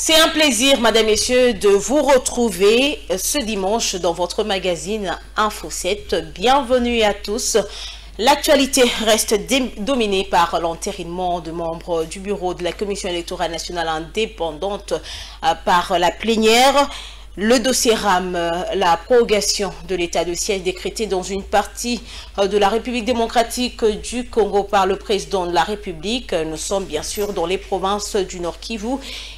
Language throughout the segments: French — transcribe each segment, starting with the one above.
C'est un plaisir, Madame, Messieurs, de vous retrouver ce dimanche dans votre magazine Info 7. Bienvenue à tous. L'actualité reste dominée par l'entérinement de membres du bureau de la Commission électorale nationale indépendante par la plénière. Le dossier rame la prorogation de l'état de siège décrété dans une partie de la République démocratique du Congo par le président de la République. Nous sommes bien sûr dans les provinces du Nord Kivu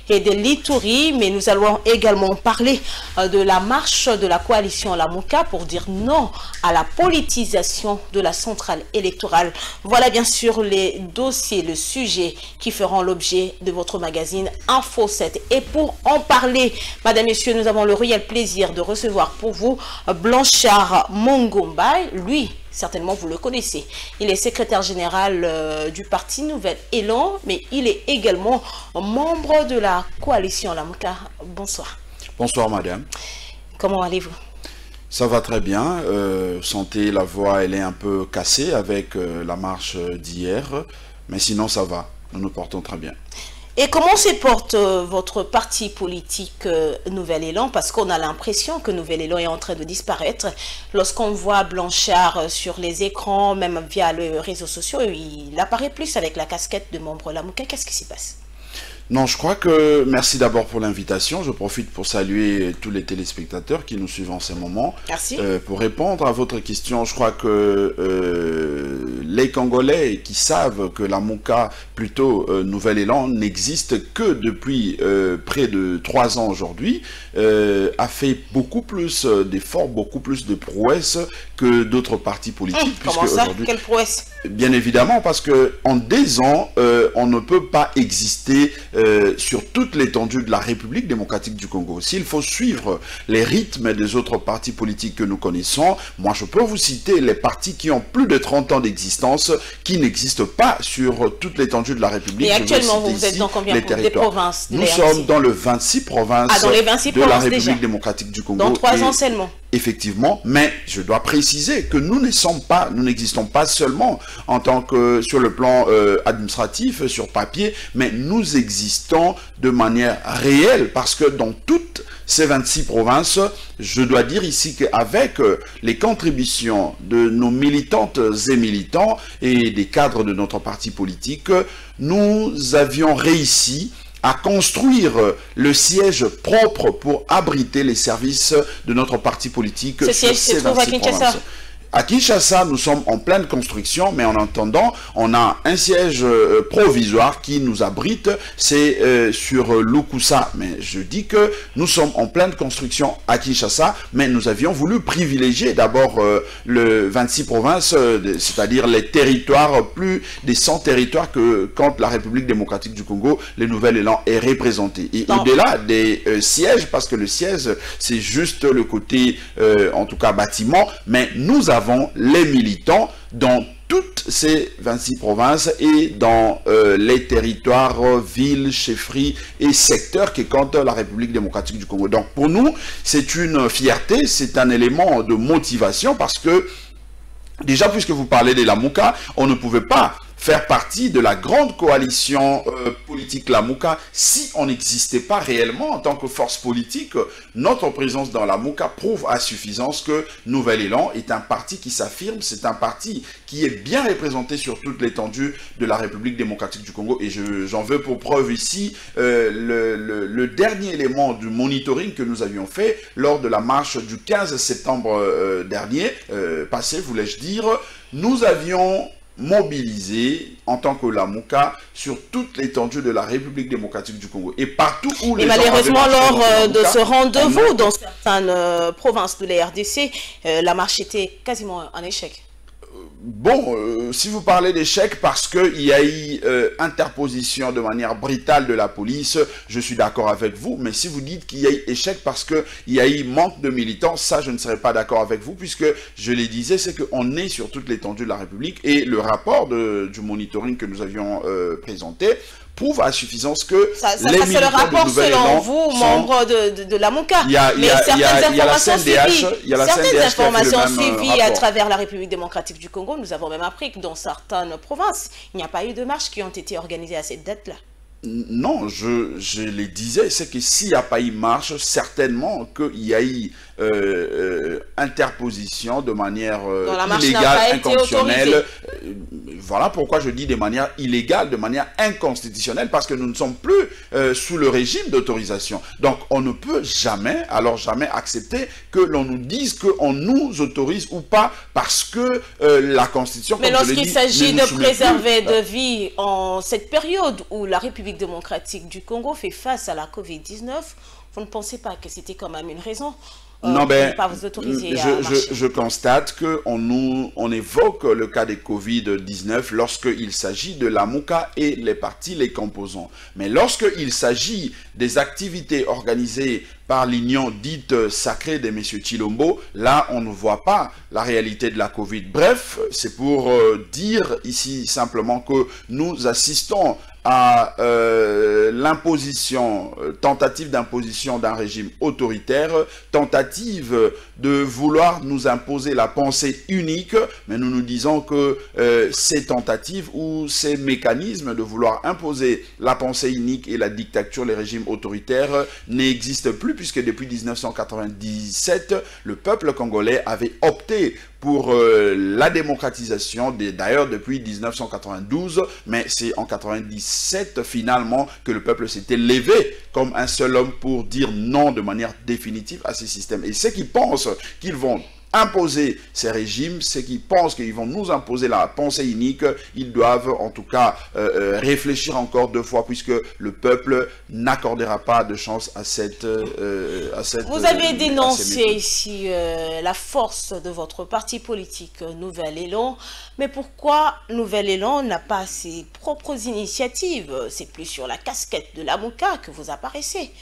et de l'Ituri, mais nous allons également parler de la marche de la coalition Lamuka pour dire non à la politisation de la centrale électorale. Voilà bien sûr les dossiers, le sujet qui feront l'objet de votre magazine Info 7. Et pour en parler, Madame, Messieurs, nous avons le réel plaisir de recevoir pour vous Blanchard Mongomba. Lui, certainement vous le connaissez. Il est secrétaire général du parti Nouvel Élan, mais il est également membre de la coalition Lamuka. Bonsoir. Bonsoir madame. Comment allez-vous? Ça va très bien. Sentez la voix, elle est un peu cassée avec la marche d'hier, mais sinon ça va. Nous nous portons très bien. Et comment se porte votre parti politique Nouvel Élan? Parce qu'on a l'impression que Nouvel Élan est en train de disparaître. Lorsqu'on voit Blanchard sur les écrans, même via les réseaux sociaux, il apparaît plus avec la casquette de membre Lamuka. Qu'est-ce qui s'y passe? Non, je crois que... Merci d'abord pour l'invitation. Je profite pour saluer tous les téléspectateurs qui nous suivent en ce moment. Merci. Pour répondre à votre question, je crois que les Congolais qui savent que Lamuka, plutôt Nouvel Élan, n'existe que depuis près de 3 ans aujourd'hui, a fait beaucoup plus d'efforts, beaucoup plus de prouesses que d'autres partis politiques. Comment ça? Quelle prouesse? Bien évidemment, parce que en 10 ans, on ne peut pas exister sur toute l'étendue de la République démocratique du Congo. S'il faut suivre les rythmes des autres partis politiques que nous connaissons, moi je peux vous citer les partis qui ont plus de 30 ans d'existence, qui n'existent pas sur toute l'étendue de la République. Et actuellement, vous êtes dans combien de provinces? Nous sommes dans le 26 provinces de la République démocratique du Congo. Dans 3 ans seulement. Effectivement, mais je dois préciser que nous n'existons pas seulement en tant que sur le plan administratif, sur papier, mais nous existons de manière réelle parce que dans toutes ces 26 provinces, je dois dire ici qu'avec les contributions de nos militantes et militants et des cadres de notre parti politique, nous avions réussi à construire le siège propre pour abriter les services de notre parti politique. Ce siège se trouve à Kinshasa. À Kinshasa, nous sommes en pleine construction, mais en attendant, on a un siège provisoire qui nous abrite, c'est sur Lukusa. Mais je dis que nous sommes en pleine construction à Kinshasa, mais nous avions voulu privilégier d'abord le 26 provinces, c'est-à-dire les territoires, plus des 100 territoires que quand la République démocratique du Congo, le Nouvel Élan est représenté. Et au-delà des sièges, parce que le siège, c'est juste le côté, en tout cas, bâtiment, mais nous avons les militants dans toutes ces 26 provinces et dans les territoires, villes, chefferies et secteurs que compte la République démocratique du Congo. Donc pour nous, c'est une fierté, c'est un élément de motivation parce que déjà, puisque vous parlez de Lamuka, on ne pouvait pas faire partie de la grande coalition politique Lamuka si on n'existait pas réellement en tant que force politique. Notre présence dans Lamuka prouve à suffisance que Nouvel Élan est un parti qui s'affirme, c'est un parti qui est bien représenté sur toute l'étendue de la République démocratique du Congo. Et j'en veux pour preuve ici le dernier élément du monitoring que nous avions fait lors de la marche du 15 septembre dernier, passé, voulais-je dire. Nous avions mobilisé en tant que Lamuka sur toute l'étendue de la République démocratique du Congo. Et partout où les gens malheureusement, lors de ce rendez-vous dans certaines provinces de la RDC, la marche était quasiment un échec. Bon, si vous parlez d'échec parce qu'il y a eu interposition de manière brutale de la police, je suis d'accord avec vous. Mais si vous dites qu'il y a eu échec parce qu'il y a eu manque de militants, ça je ne serais pas d'accord avec vous puisque je le disais, c'est qu'on est sur toute l'étendue de la République et le rapport du monitoring que nous avions présenté prouve à suffisance que les militants c'est le rapport selon vous, membres de Lamuka. Mais certaines informations suivies à travers la République démocratique du Congo, nous avons même appris que dans certaines provinces, il n'y a pas eu de marches qui ont été organisées à cette date-là. Non, je le disais, c'est que s'il n'y a pas eu marche, certainement qu'il y a eu interposition de manière illégale, inconstitutionnelle. Voilà pourquoi je dis de manière illégale, de manière inconstitutionnelle, parce que nous ne sommes plus sous le régime d'autorisation. Donc on ne peut jamais, alors jamais accepter que l'on nous dise qu'on nous autorise ou pas, parce que la Constitution, mais lorsqu'il s'agit de préserver de vie en cette période où la République démocratique du Congo fait face à la COVID-19, vous ne pensez pas que c'était quand même une raison non, ben, pas vous autoriser je constate qu'on évoque le cas de Covid-19 lorsqu'il s'agit de la MOUCA et les parties, les composants. Mais lorsqu'il s'agit des activités organisées par l'union dite sacrée de M. Chilombo, là, on ne voit pas la réalité de la Covid. Bref, c'est pour dire ici simplement que nous assistons à l'imposition, tentative d'imposition d'un régime autoritaire, tentative de vouloir nous imposer la pensée unique, mais nous nous disons que ces tentatives ou ces mécanismes de vouloir imposer la pensée unique et la dictature, les régimes autoritaires, n'existent plus, puisque depuis 1997, le peuple congolais avait opté pour la démocratisation, d'ailleurs depuis 1992, mais c'est en 1997 finalement que le peuple s'était levé comme un seul homme pour dire non de manière définitive à ces systèmes. Et ceux qui pensent qu'ils vont imposer ces régimes, ceux qui pensent qu'ils vont nous imposer la pensée unique, ils doivent en tout cas réfléchir encore deux fois, puisque le peuple n'accordera pas de chance à cette... Vous avez dénoncé ici la force de votre parti politique Nouvel Élan, mais pourquoi Nouvel Élan n'a pas ses propres initiatives? C'est plus sur la casquette de la MOUCA que vous apparaissez.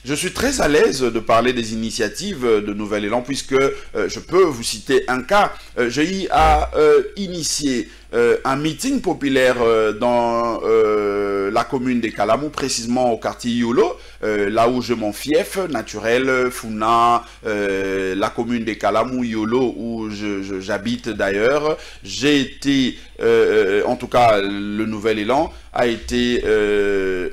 Je suis très à l'aise de parler des initiatives de Nouvel Élan, puisque je peux vous citer un cas. J'ai eu à initier un meeting populaire dans la commune de Kalamou, précisément au quartier Yolo, là où je m'en fief naturel, Funa, la commune de Kalamou, Yolo, où j'habite d'ailleurs. J'ai été, en tout cas le Nouvel Élan, a été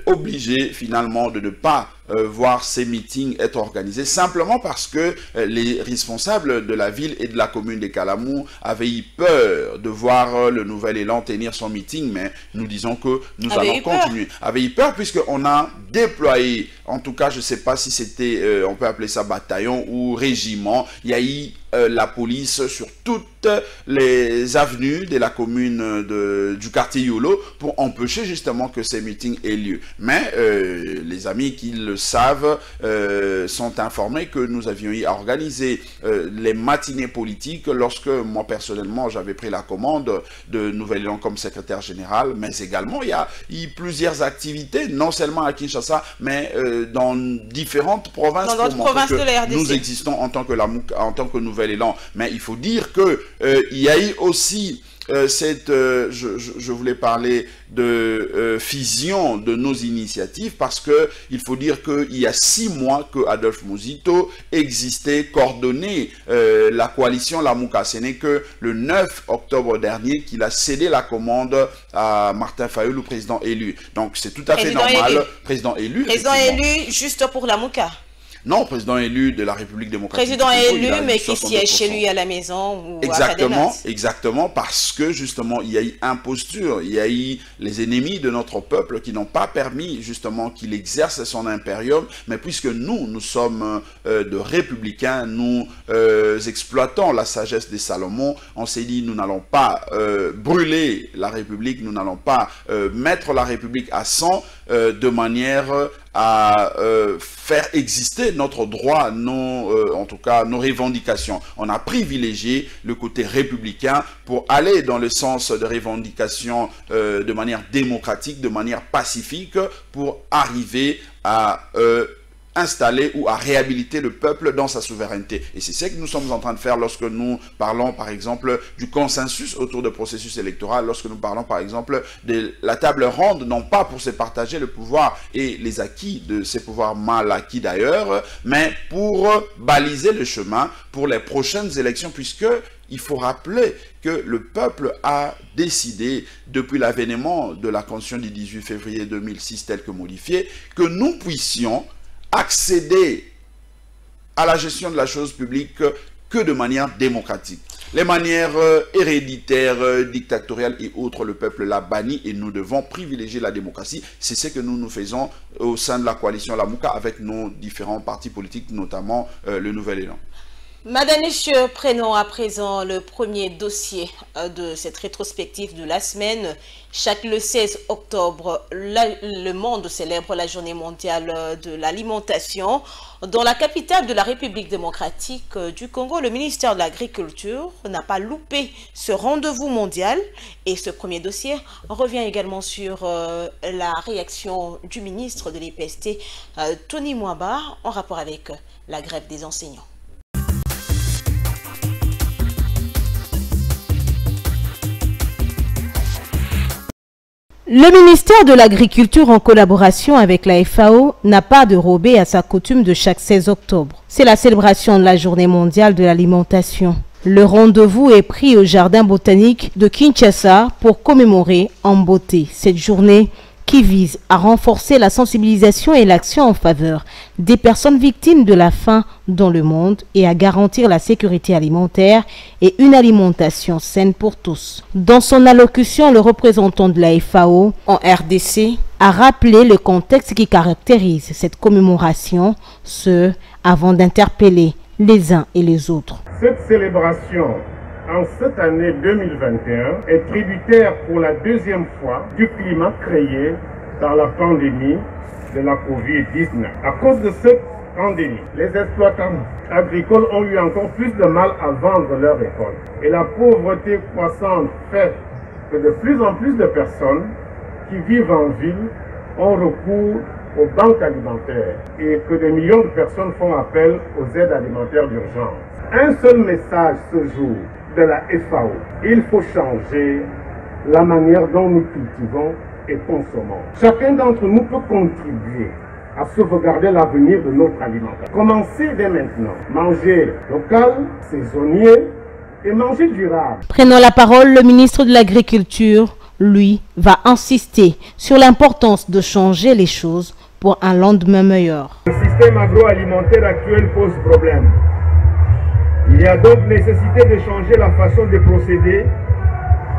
obligé finalement de ne pas voir ces meetings être organisés, simplement parce que les responsables de la ville et de la commune de Kalamou avaient eu peur de voir le Nouvel Élan tenir son meeting, mais nous disons que nous allons continuer. Avaient eu peur puisqu'on a déployé, en tout cas je ne sais pas si c'était, on peut appeler ça bataillon ou régiment, il y a eu la police sur toutes les avenues de la commune du quartier Yolo pour empêcher justement que ces meetings aient lieu. Mais les amis qui le savent sont informés que nous avions eu à organiser les matinées politiques lorsque moi personnellement j'avais pris la commande de Nouvel Élan comme secrétaire général, mais également il y a eu plusieurs activités, non seulement à Kinshasa, mais dans différentes provinces pour montrer que nous existons en tant que Nouvel Élan. Mais il faut dire que il y a eu aussi je voulais parler de fusion de nos initiatives, parce que il faut dire qu'il y a 6 mois que Adolphe Muzito existait, coordonnait la coalition La MOUCA. Ce n'est que le 9 octobre dernier qu'il a cédé la commande à Martin Fayulu, président élu. Donc c'est tout à fait normal. Président élu juste pour La MOUCA. Non, président élu de la République démocratique. Président élu, mais qui siège chez lui à la maison ou exactement, exactement, parce que justement, il y a eu imposture, il y a eu les ennemis de notre peuple qui n'ont pas permis justement qu'il exerce son impérium, mais puisque nous sommes de républicains, nous exploitons la sagesse des Salomon, on s'est dit, nous n'allons pas brûler la République, nous n'allons pas mettre la République à 100 de manière à faire exister notre droit, en tout cas nos revendications. On a privilégié le côté républicain pour aller dans le sens de revendications de manière démocratique, de manière pacifique, pour arriver à installer ou à réhabiliter le peuple dans sa souveraineté. Et c'est ce que nous sommes en train de faire lorsque nous parlons, par exemple, du consensus autour du processus électoral, lorsque nous parlons, par exemple, de la table ronde, non pas pour se partager le pouvoir et les acquis de ces pouvoirs mal acquis d'ailleurs, mais pour baliser le chemin pour les prochaines élections, puisque il faut rappeler que le peuple a décidé, depuis l'avènement de la Constitution du 18 février 2006 telle que modifiée, que nous puissions accéder à la gestion de la chose publique que de manière démocratique. Les manières héréditaires, dictatoriales et autres, le peuple l'a banni et nous devons privilégier la démocratie. C'est ce que nous faisons au sein de la coalition Lamuka avec nos différents partis politiques, notamment le Nouvel Élan. Madame, messieurs, prenons à présent le premier dossier de cette rétrospective de la semaine. Le 16 octobre, le monde célèbre la journée mondiale de l'alimentation. Dans la capitale de la République démocratique du Congo, le ministère de l'Agriculture n'a pas loupé ce rendez-vous mondial. Et ce premier dossier revient également sur la réaction du ministre de l'EPST, Tony Mwaba, en rapport avec la grève des enseignants. Le ministère de l'Agriculture, en collaboration avec la FAO, n'a pas dérobé à sa coutume de chaque 16 octobre. C'est la célébration de la Journée mondiale de l'alimentation. Le rendez-vous est pris au Jardin botanique de Kinshasa pour commémorer en beauté cette journée qui vise à renforcer la sensibilisation et l'action en faveur des personnes victimes de la faim dans le monde et à garantir la sécurité alimentaire et une alimentation saine pour tous. Dans son allocution, le représentant de la FAO en RDC a rappelé le contexte qui caractérise cette commémoration, ce avant d'interpeller les uns et les autres. Cette célébration en cette année 2021 est tributaire pour la deuxième fois du climat créé par la pandémie de la Covid-19. À cause de cette pandémie, les exploitants agricoles ont eu encore plus de mal à vendre leurs récoltes. Et la pauvreté croissante fait que de plus en plus de personnes qui vivent en ville ont recours aux banques alimentaires et que des millions de personnes font appel aux aides alimentaires d'urgence. Un seul message ce jour de la FAO, il faut changer la manière dont nous cultivons et consommons. Chacun d'entre nous peut contribuer à sauvegarder l'avenir de notre alimentation. Commencez dès maintenant. Manger local, saisonnier et manger durable. Prenant la parole, le ministre de l'Agriculture, lui, va insister sur l'importance de changer les choses pour un lendemain meilleur. Le système agroalimentaire actuel pose problème. Il y a donc nécessité de changer la façon de procéder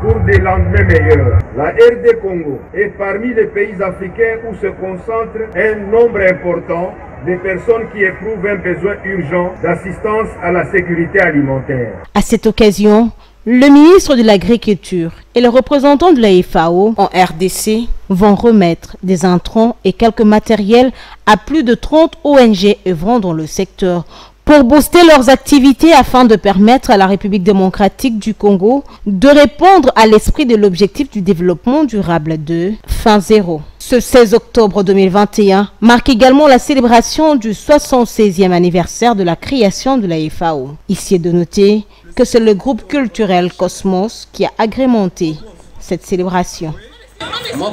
pour des lendemains meilleurs. La RD Congo est parmi les pays africains où se concentre un nombre important de personnes qui éprouvent un besoin urgent d'assistance à la sécurité alimentaire. À cette occasion, le ministre de l'Agriculture et le représentant de la FAO en RDC vont remettre des intrants et quelques matériels à plus de 30 ONG œuvrant dans le secteur pour booster leurs activités afin de permettre à la République démocratique du Congo de répondre à l'esprit de l'objectif du développement durable de fin zéro. Ce 16 octobre 2021 marque également la célébration du 76e anniversaire de la création de la FAO. Ici est de noter que c'est le groupe culturel Cosmos qui a agrémenté cette célébration.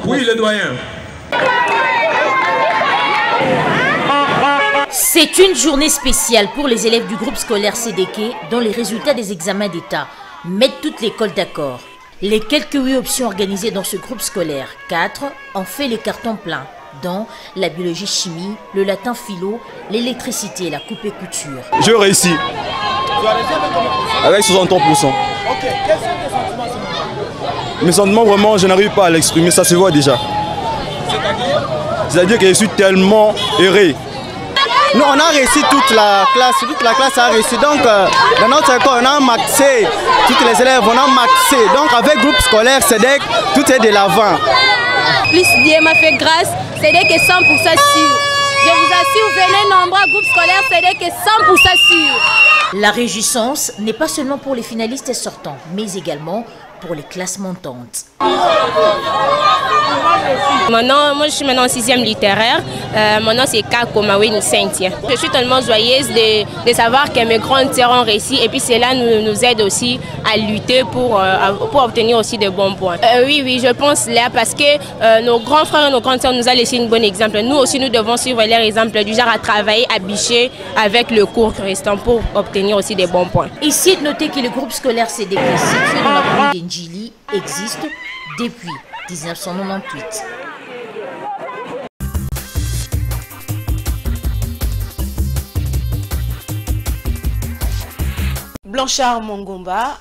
Oui, le doyen. C'est une journée spéciale pour les élèves du groupe scolaire CDK dont les résultats des examens d'État mettent toute l'école d'accord. Les quelques 8 options organisées dans ce groupe scolaire, 4 ont fait les cartons pleins, dont la biologie-chimie, le latin philo, l'électricité et la coupe et couture. Je réussis. Avec 63%. Ok, quels sont tes sentiments à ce moment? Mes sentiments, vraiment, je n'arrive pas à l'exprimer, ça se voit déjà. C'est-à-dire que je suis tellement heureux. Nous, on a réussi toute la classe a réussi. Donc, dans notre école, on a maxé, tous les élèves, on a maxé. Donc, avec groupe scolaire, CEDEC, tout est de l'avant. Plus Dieu m'a fait grâce, CEDEC est 100% sûr. Je vous assure, venez nombreux, groupe scolaire, CEDEC est 100% sûr. La réjouissance n'est pas seulement pour les finalistes sortants, mais également pour les classes montantes. Moi je suis maintenant en 6e littéraire. Mon nom c'est Kakomawe Cynthia. Je suis tellement joyeuse de savoir que mes grands sœurs ont réussi et puis cela nous aide aussi à lutter pour obtenir aussi de bons points. Oui, je pense là parce que nos grands frères et nos grandes sœurs nous ont laissé un bon exemple. Nous aussi nous devons suivre leur exemple du genre à travailler, à bicher avec le cours restant pour obtenir aussi des bons points. Ici, notez que le groupe scolaire CDK situé dans la commune d'Ndjili existe depuis 1998. Blanchard Mongomba,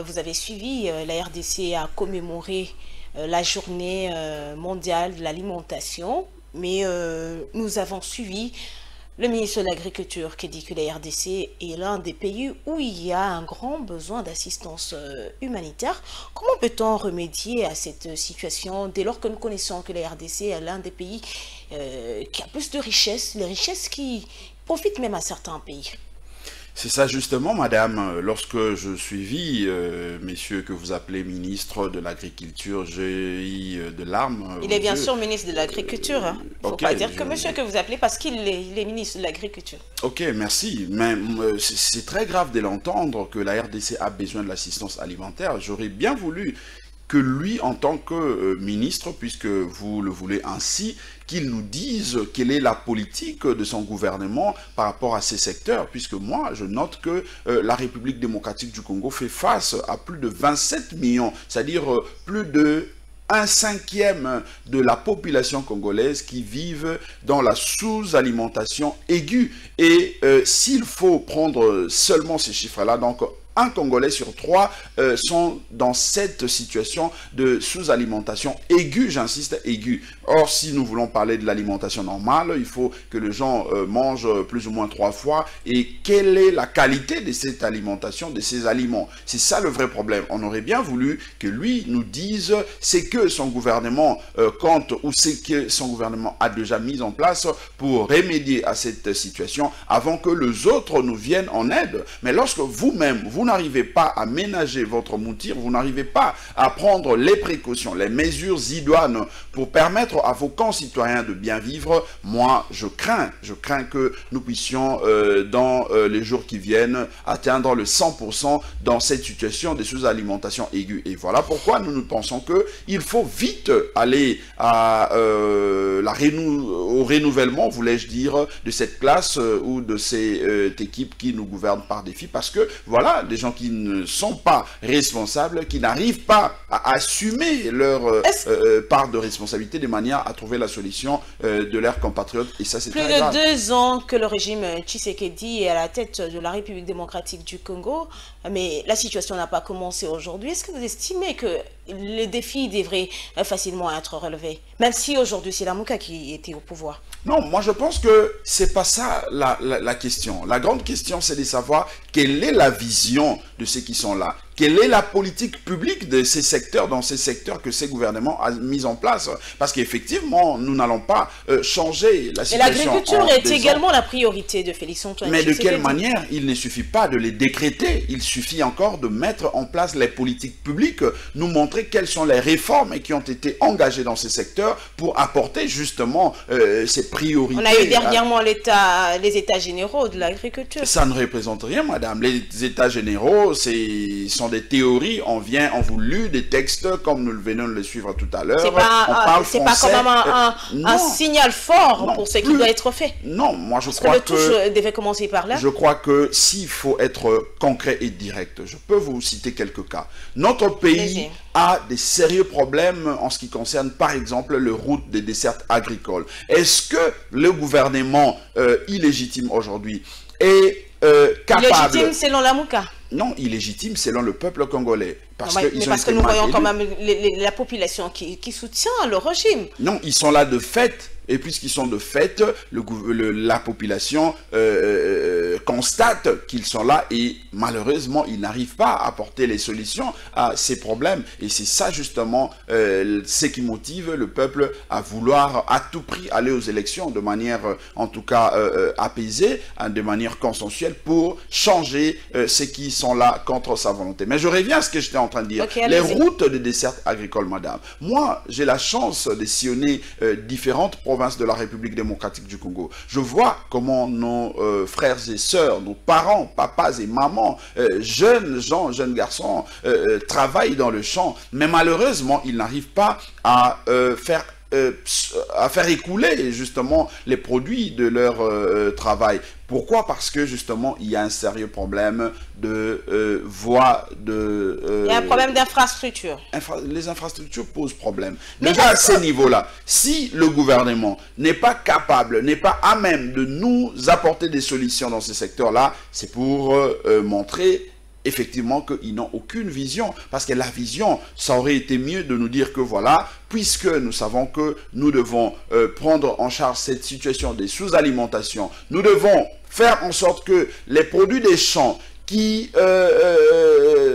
vous avez suivi, la RDC a commémoré la journée mondiale de l'alimentation, mais nous avons suivi le ministre de l'Agriculture qui dit que la RDC est l'un des pays où il y a un grand besoin d'assistance humanitaire. Comment peut-on remédier à cette situation dès lors que nous connaissons que la RDC est l'un des pays qui a plus de richesses, les richesses qui profitent même à certains pays? C'est ça justement, madame. Lorsque je suivis messieurs que vous appelez ministre de l'Agriculture, j'ai eu de larmes. Il est bien sûr ministre de l'Agriculture. Il ne faut pas dire que monsieur que vous appelez parce qu'il est ministre de l'Agriculture. Ok, merci. Mais c'est très grave de l'entendre que la RDC a besoin de l'assistance alimentaire. J'aurais bien voulu que lui, en tant que ministre, puisque vous le voulez ainsi, qu'il nous dise quelle est la politique de son gouvernement par rapport à ces secteurs, puisque moi, je note que la République démocratique du Congo fait face à plus de 27 millions, c'est-à-dire plus de 1/5 de la population congolaise qui vivent dans la sous-alimentation aiguë. Et s'il faut prendre seulement ces chiffres-là, donc un Congolais sur 3 sont dans cette situation de sous-alimentation aiguë, j'insiste, aiguë. Or, si nous voulons parler de l'alimentation normale, il faut que les gens mangent plus ou moins 3 fois. Et quelle est la qualité de cette alimentation, de ces aliments? C'est ça le vrai problème. On aurait bien voulu que lui nous dise c'est que son gouvernement compte ou c'est que son gouvernement a déjà mis en place pour remédier à cette situation avant que les autres nous viennent en aide. Mais lorsque vous-même, vous n'arrivez pas à ménager votre moutir, vous n'arrivez pas à prendre les précautions, les mesures idoines pour permettre à vos concitoyens de bien vivre, moi je crains que nous puissions dans les jours qui viennent atteindre le 100% dans cette situation de sous-alimentation aiguë. Et voilà pourquoi nous pensons qu'il faut vite aller à, au renouvellement, voulais-je dire, de cette classe ou de cette équipe qui nous gouverne par défi, parce que voilà, des gens qui ne sont pas responsables, qui n'arrivent pas à assumer leur part de responsabilité de manière à trouver la solution de leurs compatriotes, et ça c'est très grave. Plus de 2 ans que le régime Tshisekedi est à la tête de la République démocratique du Congo, mais la situation n'a pas commencé aujourd'hui. Est-ce que vous estimez que les défis devraient facilement être relevés, même si aujourd'hui c'est la Mouka qui était au pouvoir? Non, moi je pense que c'est pas ça la question. La grande question, c'est de savoir quelle est la vision de ceux qui sont là. Quelle est la politique publique de ces secteurs, dans ces secteurs que ces gouvernements ont mis en place? Parce qu'effectivement, nous n'allons pas changer la situation. Et l'agriculture est également la priorité de Félix Antoine. Mais de quelle manière? Il ne suffit pas de les décréter, il suffit encore de mettre en place les politiques publiques, nous montrer quelles sont les réformes qui ont été engagées dans ces secteurs pour apporter justement ces priorités. On a eu dernièrement les états généraux de l'agriculture. Ça ne représente rien, madame. Les états généraux, sont des théories, on vous lit des textes comme nous venons de le suivre tout à l'heure. C'est pas quand même un signal fort pour ce qui doit être fait. Non, moi je crois que... le touche devait commencer par là. Je crois que s'il faut être concret et direct, je peux vous citer quelques cas. Notre pays a des sérieux problèmes en ce qui concerne par exemple le route des dessertes agricoles. Est-ce que le gouvernement illégitime aujourd'hui est capable... Illégitime selon la Mouka? Non, illégitime selon le peuple congolais. Parce que nous voyons quand même la population qui soutient le régime. Non, ils sont là de fait. Et puisqu'ils sont de fait, la population constatent qu'ils sont là et malheureusement, ils n'arrivent pas à apporter les solutions à ces problèmes. Et c'est ça justement ce qui motive le peuple à vouloir à tout prix aller aux élections de manière en tout cas apaisée, de manière consensuelle pour changer ceux qui sont là contre sa volonté. Mais je reviens à ce que j'étais en train de dire. Okay, les routes de dessert agricole, madame. Moi, j'ai la chance de sillonner différentes provinces de la République démocratique du Congo. Je vois comment nos frères et sœurs, nos parents, papas et mamans, jeunes gens, jeunes garçons, travaillent dans le champ. Mais malheureusement, ils n'arrivent pas à faire écouler justement les produits de leur travail. Pourquoi? Parce que justement, il y a un sérieux problème de voies de... il y a un problème d'infrastructure. Les infrastructures posent problème. Déjà à ces niveaux-là, si le gouvernement n'est pas capable, n'est pas à même de nous apporter des solutions dans ces secteurs-là, c'est pour montrer effectivement qu'ils n'ont aucune vision, parce que la vision, ça aurait été mieux de nous dire que voilà, puisque nous savons que nous devons prendre en charge cette situation des sous-alimentations, nous devons faire en sorte que les produits des champs qui,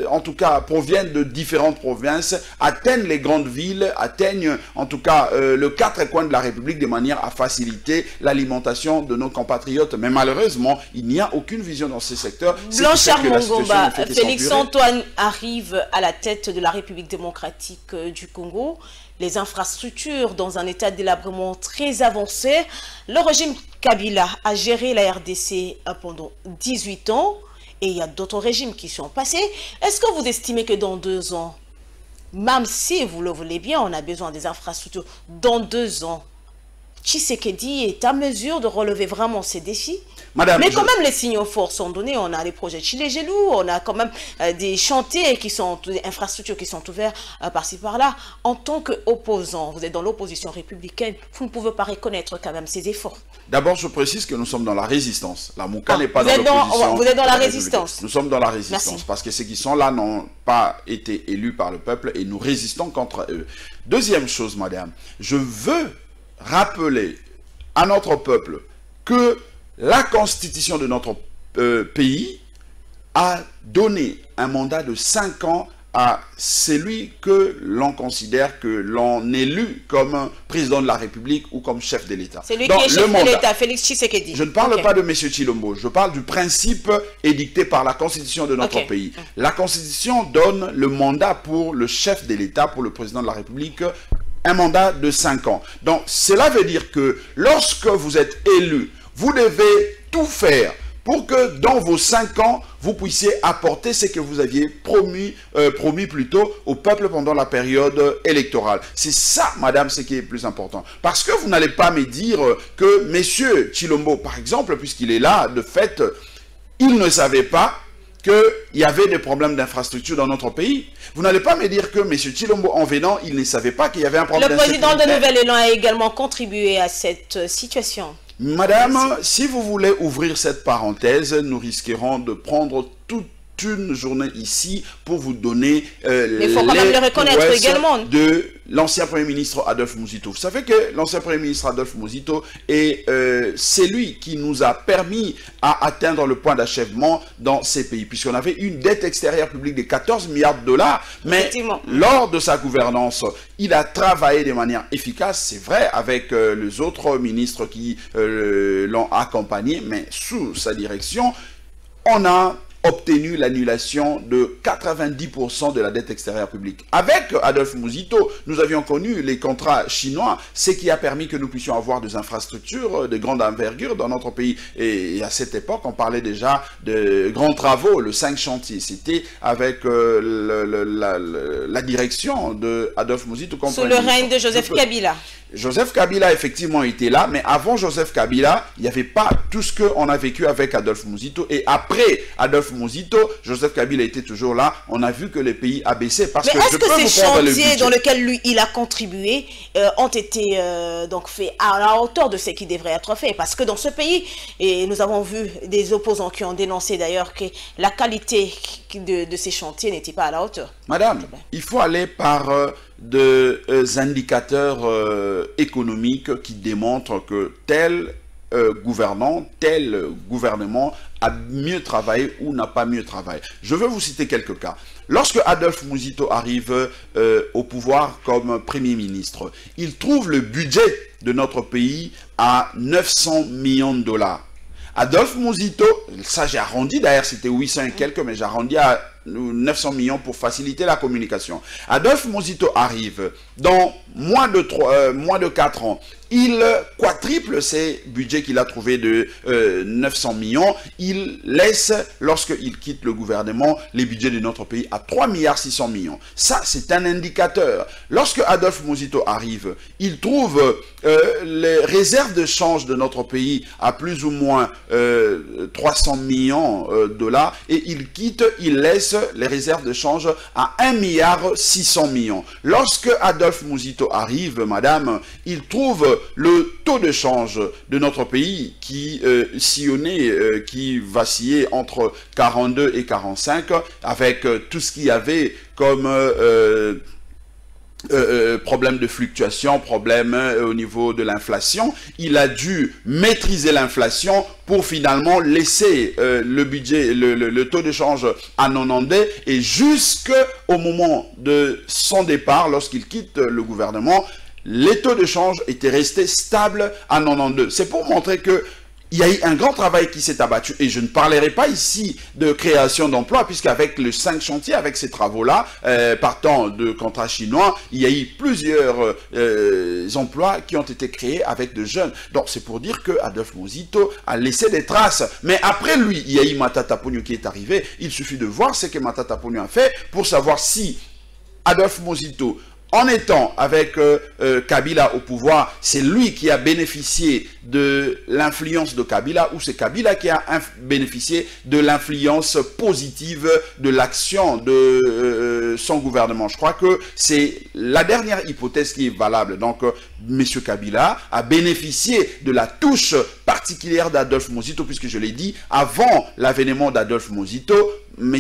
en tout cas, proviennent de différentes provinces, atteignent les grandes villes, atteignent, en tout cas, le quatre coins de la République de manière à faciliter l'alimentation de nos compatriotes. Mais malheureusement, il n'y a aucune vision dans ces secteurs. Blanchard Mongomba, Félix-Antoine arrive à la tête de la République démocratique du Congo. Les infrastructures dans un état de délabrement très avancé. Le régime Kabila a géré la RDC pendant 18 ans. Et il y a d'autres régimes qui sont passés. Est-ce que vous estimez que dans 2 ans, même si vous le voulez bien, on a besoin des infrastructures, dans 2 ans, Tshisekedi est à mesure de relever vraiment ces défis? Madame, mais quand même, les signaux forts sont donnés. On a les projets Chile-Gelou, on a quand même des chantiers qui sont, des infrastructures qui sont ouvertes par-ci par-là. En tant qu'opposant, vous êtes dans l'opposition républicaine, vous ne pouvez pas reconnaître quand même ces efforts. D'abord, je précise que nous sommes dans la résistance. La Mouka n'est pas dans l'opposition. Vous êtes dans la résistance. Nous sommes dans la résistance. Merci. Parce que ceux qui sont là n'ont pas été élus par le peuple et nous résistons contre eux. Deuxième chose, madame, je veux rappeler à notre peuple que la constitution de notre pays a donné un mandat de 5 ans à celui que l'on considère que l'on élu comme président de la République ou comme chef de l'État. C'est lui qui est chef de l'État, Félix Tshisekedi. Je ne parle pas de M. Chilombo, je parle du principe édicté par la constitution de notre pays. La constitution donne le mandat pour le chef de l'État, pour le président de la République, un mandat de 5 ans. Donc, cela veut dire que lorsque vous êtes élu, vous devez tout faire pour que dans vos 5 ans, vous puissiez apporter ce que vous aviez promis plutôt au peuple pendant la période électorale. C'est ça, madame, ce qui est plus important. Parce que vous n'allez pas me dire que M. Chilombo, par exemple, puisqu'il est là, de fait, il ne savait pas qu'il y avait des problèmes d'infrastructure dans notre pays. Vous n'allez pas me dire que M. Chilombo, en venant, il ne savait pas qu'il y avait un problème d'insécurité. Le président de Nouvel Élan a également contribué à cette situation. Madame, si vous voulez ouvrir cette parenthèse, nous risquerons de prendre toute une journée ici pour vous donner mais il faut quand même le reconnaître également de l'ancien Premier ministre Adolphe Muzito. Vous savez que l'ancien Premier ministre Adolphe Muzito est celui qui nous a permis à atteindre le point d'achèvement dans ces pays, puisqu'on avait une dette extérieure publique de 14 milliards de dollars, mais lors de sa gouvernance, il a travaillé de manière efficace, c'est vrai, avec les autres ministres qui l'ont accompagné, mais sous sa direction, on a obtenu l'annulation de 90% de la dette extérieure publique. Avec Adolphe Muzito, nous avions connu les contrats chinois, ce qui a permis que nous puissions avoir des infrastructures de grande envergure dans notre pays. Et à cette époque, on parlait déjà de grands travaux, le 5 chantiers. C'était avec la direction de Adolphe Muzito. Sous le règne de Joseph Kabila. Joseph Kabila, effectivement, était là, mais avant Joseph Kabila, il n'y avait pas tout ce qu'on a vécu avec Adolphe Muzito. Et après Adolphe Muzito, Joseph Kabila était toujours là. On a vu que le pays a baissé. Mais est-ce que ces chantiers dans lesquels lui, il a contribué ont été donc faits à la hauteur de ce qui devrait être fait? Parce que dans ce pays, et nous avons vu des opposants qui ont dénoncé d'ailleurs que la qualité de ces chantiers n'était pas à la hauteur. Madame, il faut aller par des indicateurs économiques qui démontrent que tel gouvernant, tel gouvernement a mieux travaillé ou n'a pas mieux travaillé. Je veux vous citer quelques cas. Lorsque Adolphe Muzito arrive au pouvoir comme Premier ministre, il trouve le budget de notre pays à 900 millions de dollars. Adolphe Muzito, ça j'ai arrondi, d'ailleurs c'était 800 et quelques, mais j'ai arrondi à 900 millions pour faciliter la communication. Adolphe Muzito arrive, dans moins de 4 ans, il quadruple ses budgets qu'il a trouvé de 900 millions. Il laisse, lorsqu'il quitte le gouvernement, les budgets de notre pays à 3 milliards 600 millions. Ça, c'est un indicateur. Lorsque Adolphe Muzito arrive, il trouve les réserves de change de notre pays à plus ou moins 300 millions de dollars et il quitte, il laisse les réserves de change à 1 milliard 600 millions. Lorsque Adolphe Muzito arrive, madame, il trouve le taux de change de notre pays qui sillonnait, qui vacillait entre 42 et 45 avec tout ce qu'il y avait comme problème de fluctuation, problème au niveau de l'inflation. Il a dû maîtriser l'inflation pour finalement laisser le budget, le taux de change à 90 et jusqu'au moment de son départ, lorsqu'il quitte le gouvernement, les taux de change étaient restés stables à 92. C'est pour montrer que il y a eu un grand travail qui s'est abattu et je ne parlerai pas ici de création d'emplois puisqu'avec le 5 chantiers, avec ces travaux-là, partant de contrats chinois, il y a eu plusieurs emplois qui ont été créés avec de jeunes. Donc c'est pour dire que Adolphe Muzito a laissé des traces. Mais après lui, il y a eu Matata Ponyo qui est arrivé. Il suffit de voir ce que Matata Ponyo a fait pour savoir si Adolphe Muzito, en étant avec Kabila au pouvoir, c'est lui qui a bénéficié de l'influence de Kabila ou c'est Kabila qui a bénéficié de l'influence positive de l'action de son gouvernement. Je crois que c'est la dernière hypothèse qui est valable. Donc, M. Kabila a bénéficié de la touche particulière d'Adolphe Muzito, puisque je l'ai dit, avant l'avènement d'Adolphe Muzito, M.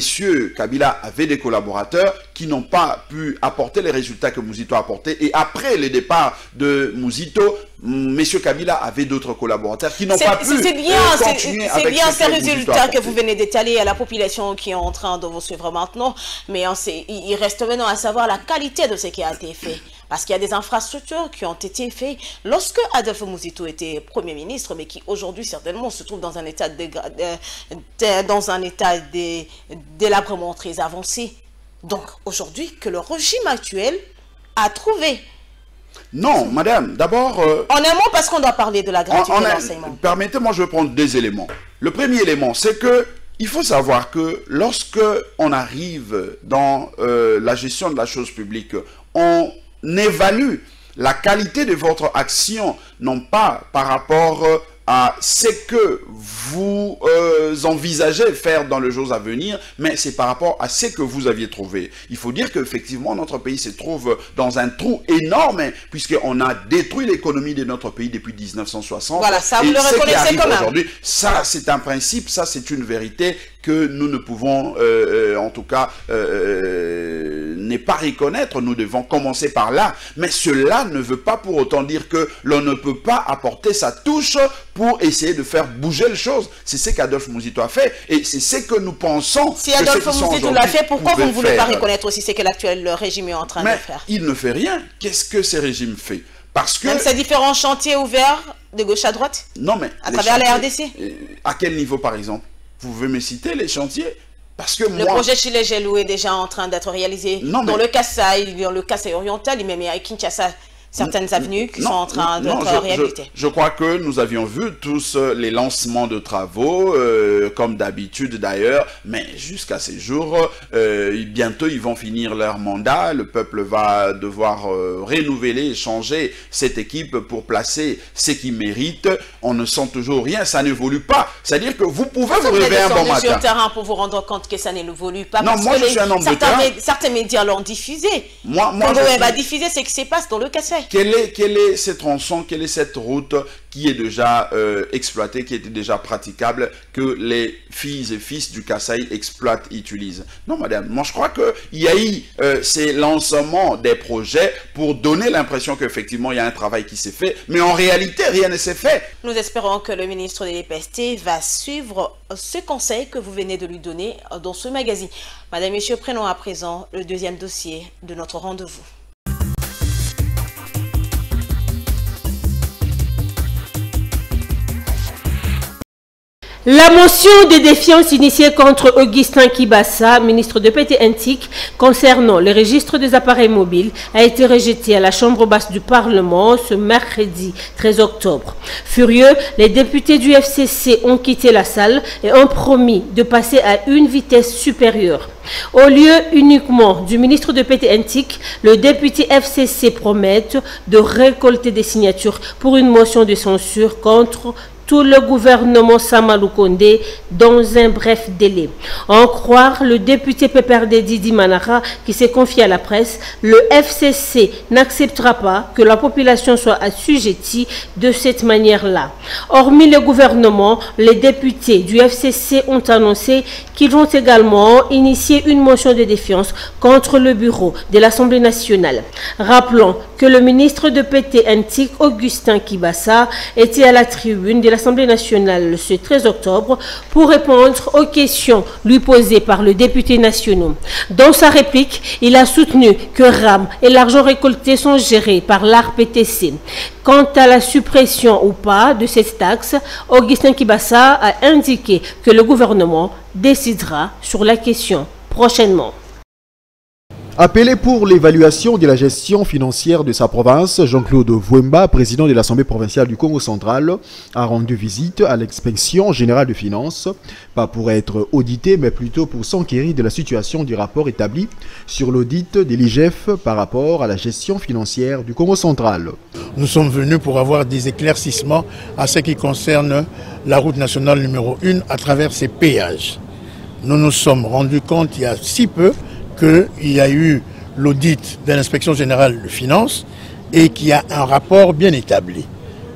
Kabila avait des collaborateurs qui n'ont pas pu apporter les résultats que Muzito a apportés. Et après le départ de Muzito, M. Kabila avait d'autres collaborateurs qui n'ont pas pu continuer avec c'est bien ces résultats que vous venez d'étaler à la population qui est en train de vous suivre maintenant. Mais il reste maintenant à savoir la qualité de ce qui a été fait. Parce qu'il y a des infrastructures qui ont été faites lorsque Adolphe Muzito était Premier ministre, mais qui aujourd'hui certainement se trouve dans un état délabrement très avancé. Donc aujourd'hui que le régime actuel a trouvé. Non, madame, d'abord... en un mot, parce qu'on doit parler de la gratuité de l'enseignement. Permettez-moi, je vais prendre 2 éléments. Le premier élément, c'est que il faut savoir que lorsque on arrive dans la gestion de la chose publique, on évalue la qualité de votre action, non pas par rapport à ce que vous envisagez faire dans les jours à venir, mais c'est par rapport à ce que vous aviez trouvé. Il faut dire qu'effectivement, notre pays se trouve dans un trou énorme, puisqu'on a détruit l'économie de notre pays depuis 1960. Voilà, ça vous le reconnaissez quand même. Aujourd'hui, ça c'est un principe, ça c'est une vérité que nous ne pouvons, en tout cas, ne pas reconnaître. Nous devons commencer par là. Mais cela ne veut pas pour autant dire que l'on ne peut pas apporter sa touche pour essayer de faire bouger les choses. C'est ce qu'Adolphe Muzito a fait et c'est ce que nous pensons. Si Adolphe Muzito l'a fait, pourquoi vous ne voulez pas reconnaître aussi ce que l'actuel régime est en train de faire? Il ne fait rien. Qu'est-ce que ce régime fait? Parce que... Même ces différents chantiers ouverts de gauche à droite? Non, mais... À travers la RDC? À quel niveau, par exemple? Vous pouvez me citer les chantiers? Parce que le projet Chile-Gelou est déjà en train d'être réalisé. Dans le Kassai oriental, même à Kinshasa, certaines avenues qui sont en train d'être réhabilitées. Je crois que nous avions vu tous les lancements de travaux, comme d'habitude d'ailleurs, mais jusqu'à ces jours, bientôt ils vont finir leur mandat, le peuple va devoir renouveler et changer cette équipe pour placer ce qui mérite. On ne sent toujours rien, ça n'évolue pas. C'est-à-dire que vous pouvez vous réveiller un bon matin. Sur le terrain pour vous rendre compte que ça n'évolue pas. Non, moi je suis un homme de terrain. Certains médias l'ont diffusé. Moi Congo va diffuser ce qui se passe dans le Kassai. fait. Quel est ce tronçon, quelle est cette route qui est déjà exploitée, qui était déjà praticable, que les filles et fils du Kasaï exploitent, utilisent? Non, madame, moi je crois qu'il y a eu ces lancements des projets pour donner l'impression qu'effectivement il y a un travail qui s'est fait, mais en réalité rien ne s'est fait. Nous espérons que le ministre de l'EPST va suivre ce conseil que vous venez de lui donner dans ce magazine. Madame, Messieurs, prenons à présent le deuxième dossier de notre rendez-vous. La motion de défiance initiée contre Augustin Kibassa, ministre de PTNTIC, concernant le registre des appareils mobiles, a été rejetée à la Chambre basse du Parlement ce mercredi 13 octobre. Furieux, les députés du FCC ont quitté la salle et ont promis de passer à une vitesse supérieure. Au lieu uniquement du ministre de PTNTIC, le député FCC promet de récolter des signatures pour une motion de censure contre tout le gouvernement Samalou Kondé dans un bref délai. En croire le député PPRD Didi Manara qui s'est confié à la presse, le FCC n'acceptera pas que la population soit assujettie de cette manière-là. Hormis le gouvernement, les députés du FCC ont annoncé qu'ils vont également initier une motion de défiance contre le bureau de l'Assemblée nationale. Rappelons que le ministre de PTNTIC, Augustin Kibassa, était à la tribune de l'Assemblée nationale ce 13 octobre pour répondre aux questions lui posées par le député national. Dans sa réplique, il a soutenu que RAM et l'argent récolté sont gérés par l'ARPTC. Quant à la suppression ou pas de cette taxe, Augustin Kibassa a indiqué que le gouvernement décidera sur la question prochainement. Appelé pour l'évaluation de la gestion financière de sa province, Jean-Claude Vwemba, président de l'Assemblée provinciale du Congo central, a rendu visite à l'inspection générale de finances, pas pour être audité, mais plutôt pour s'enquérir de la situation du rapport établi sur l'audit de l'IGF par rapport à la gestion financière du Congo central. Nous sommes venus pour avoir des éclaircissements à ce qui concerne la route nationale numéro 1 à travers ses péages. Nous nous sommes rendus compte il y a si peu qu'il y a eu l'audit de l'inspection générale de finances et qu'il y a un rapport bien établi.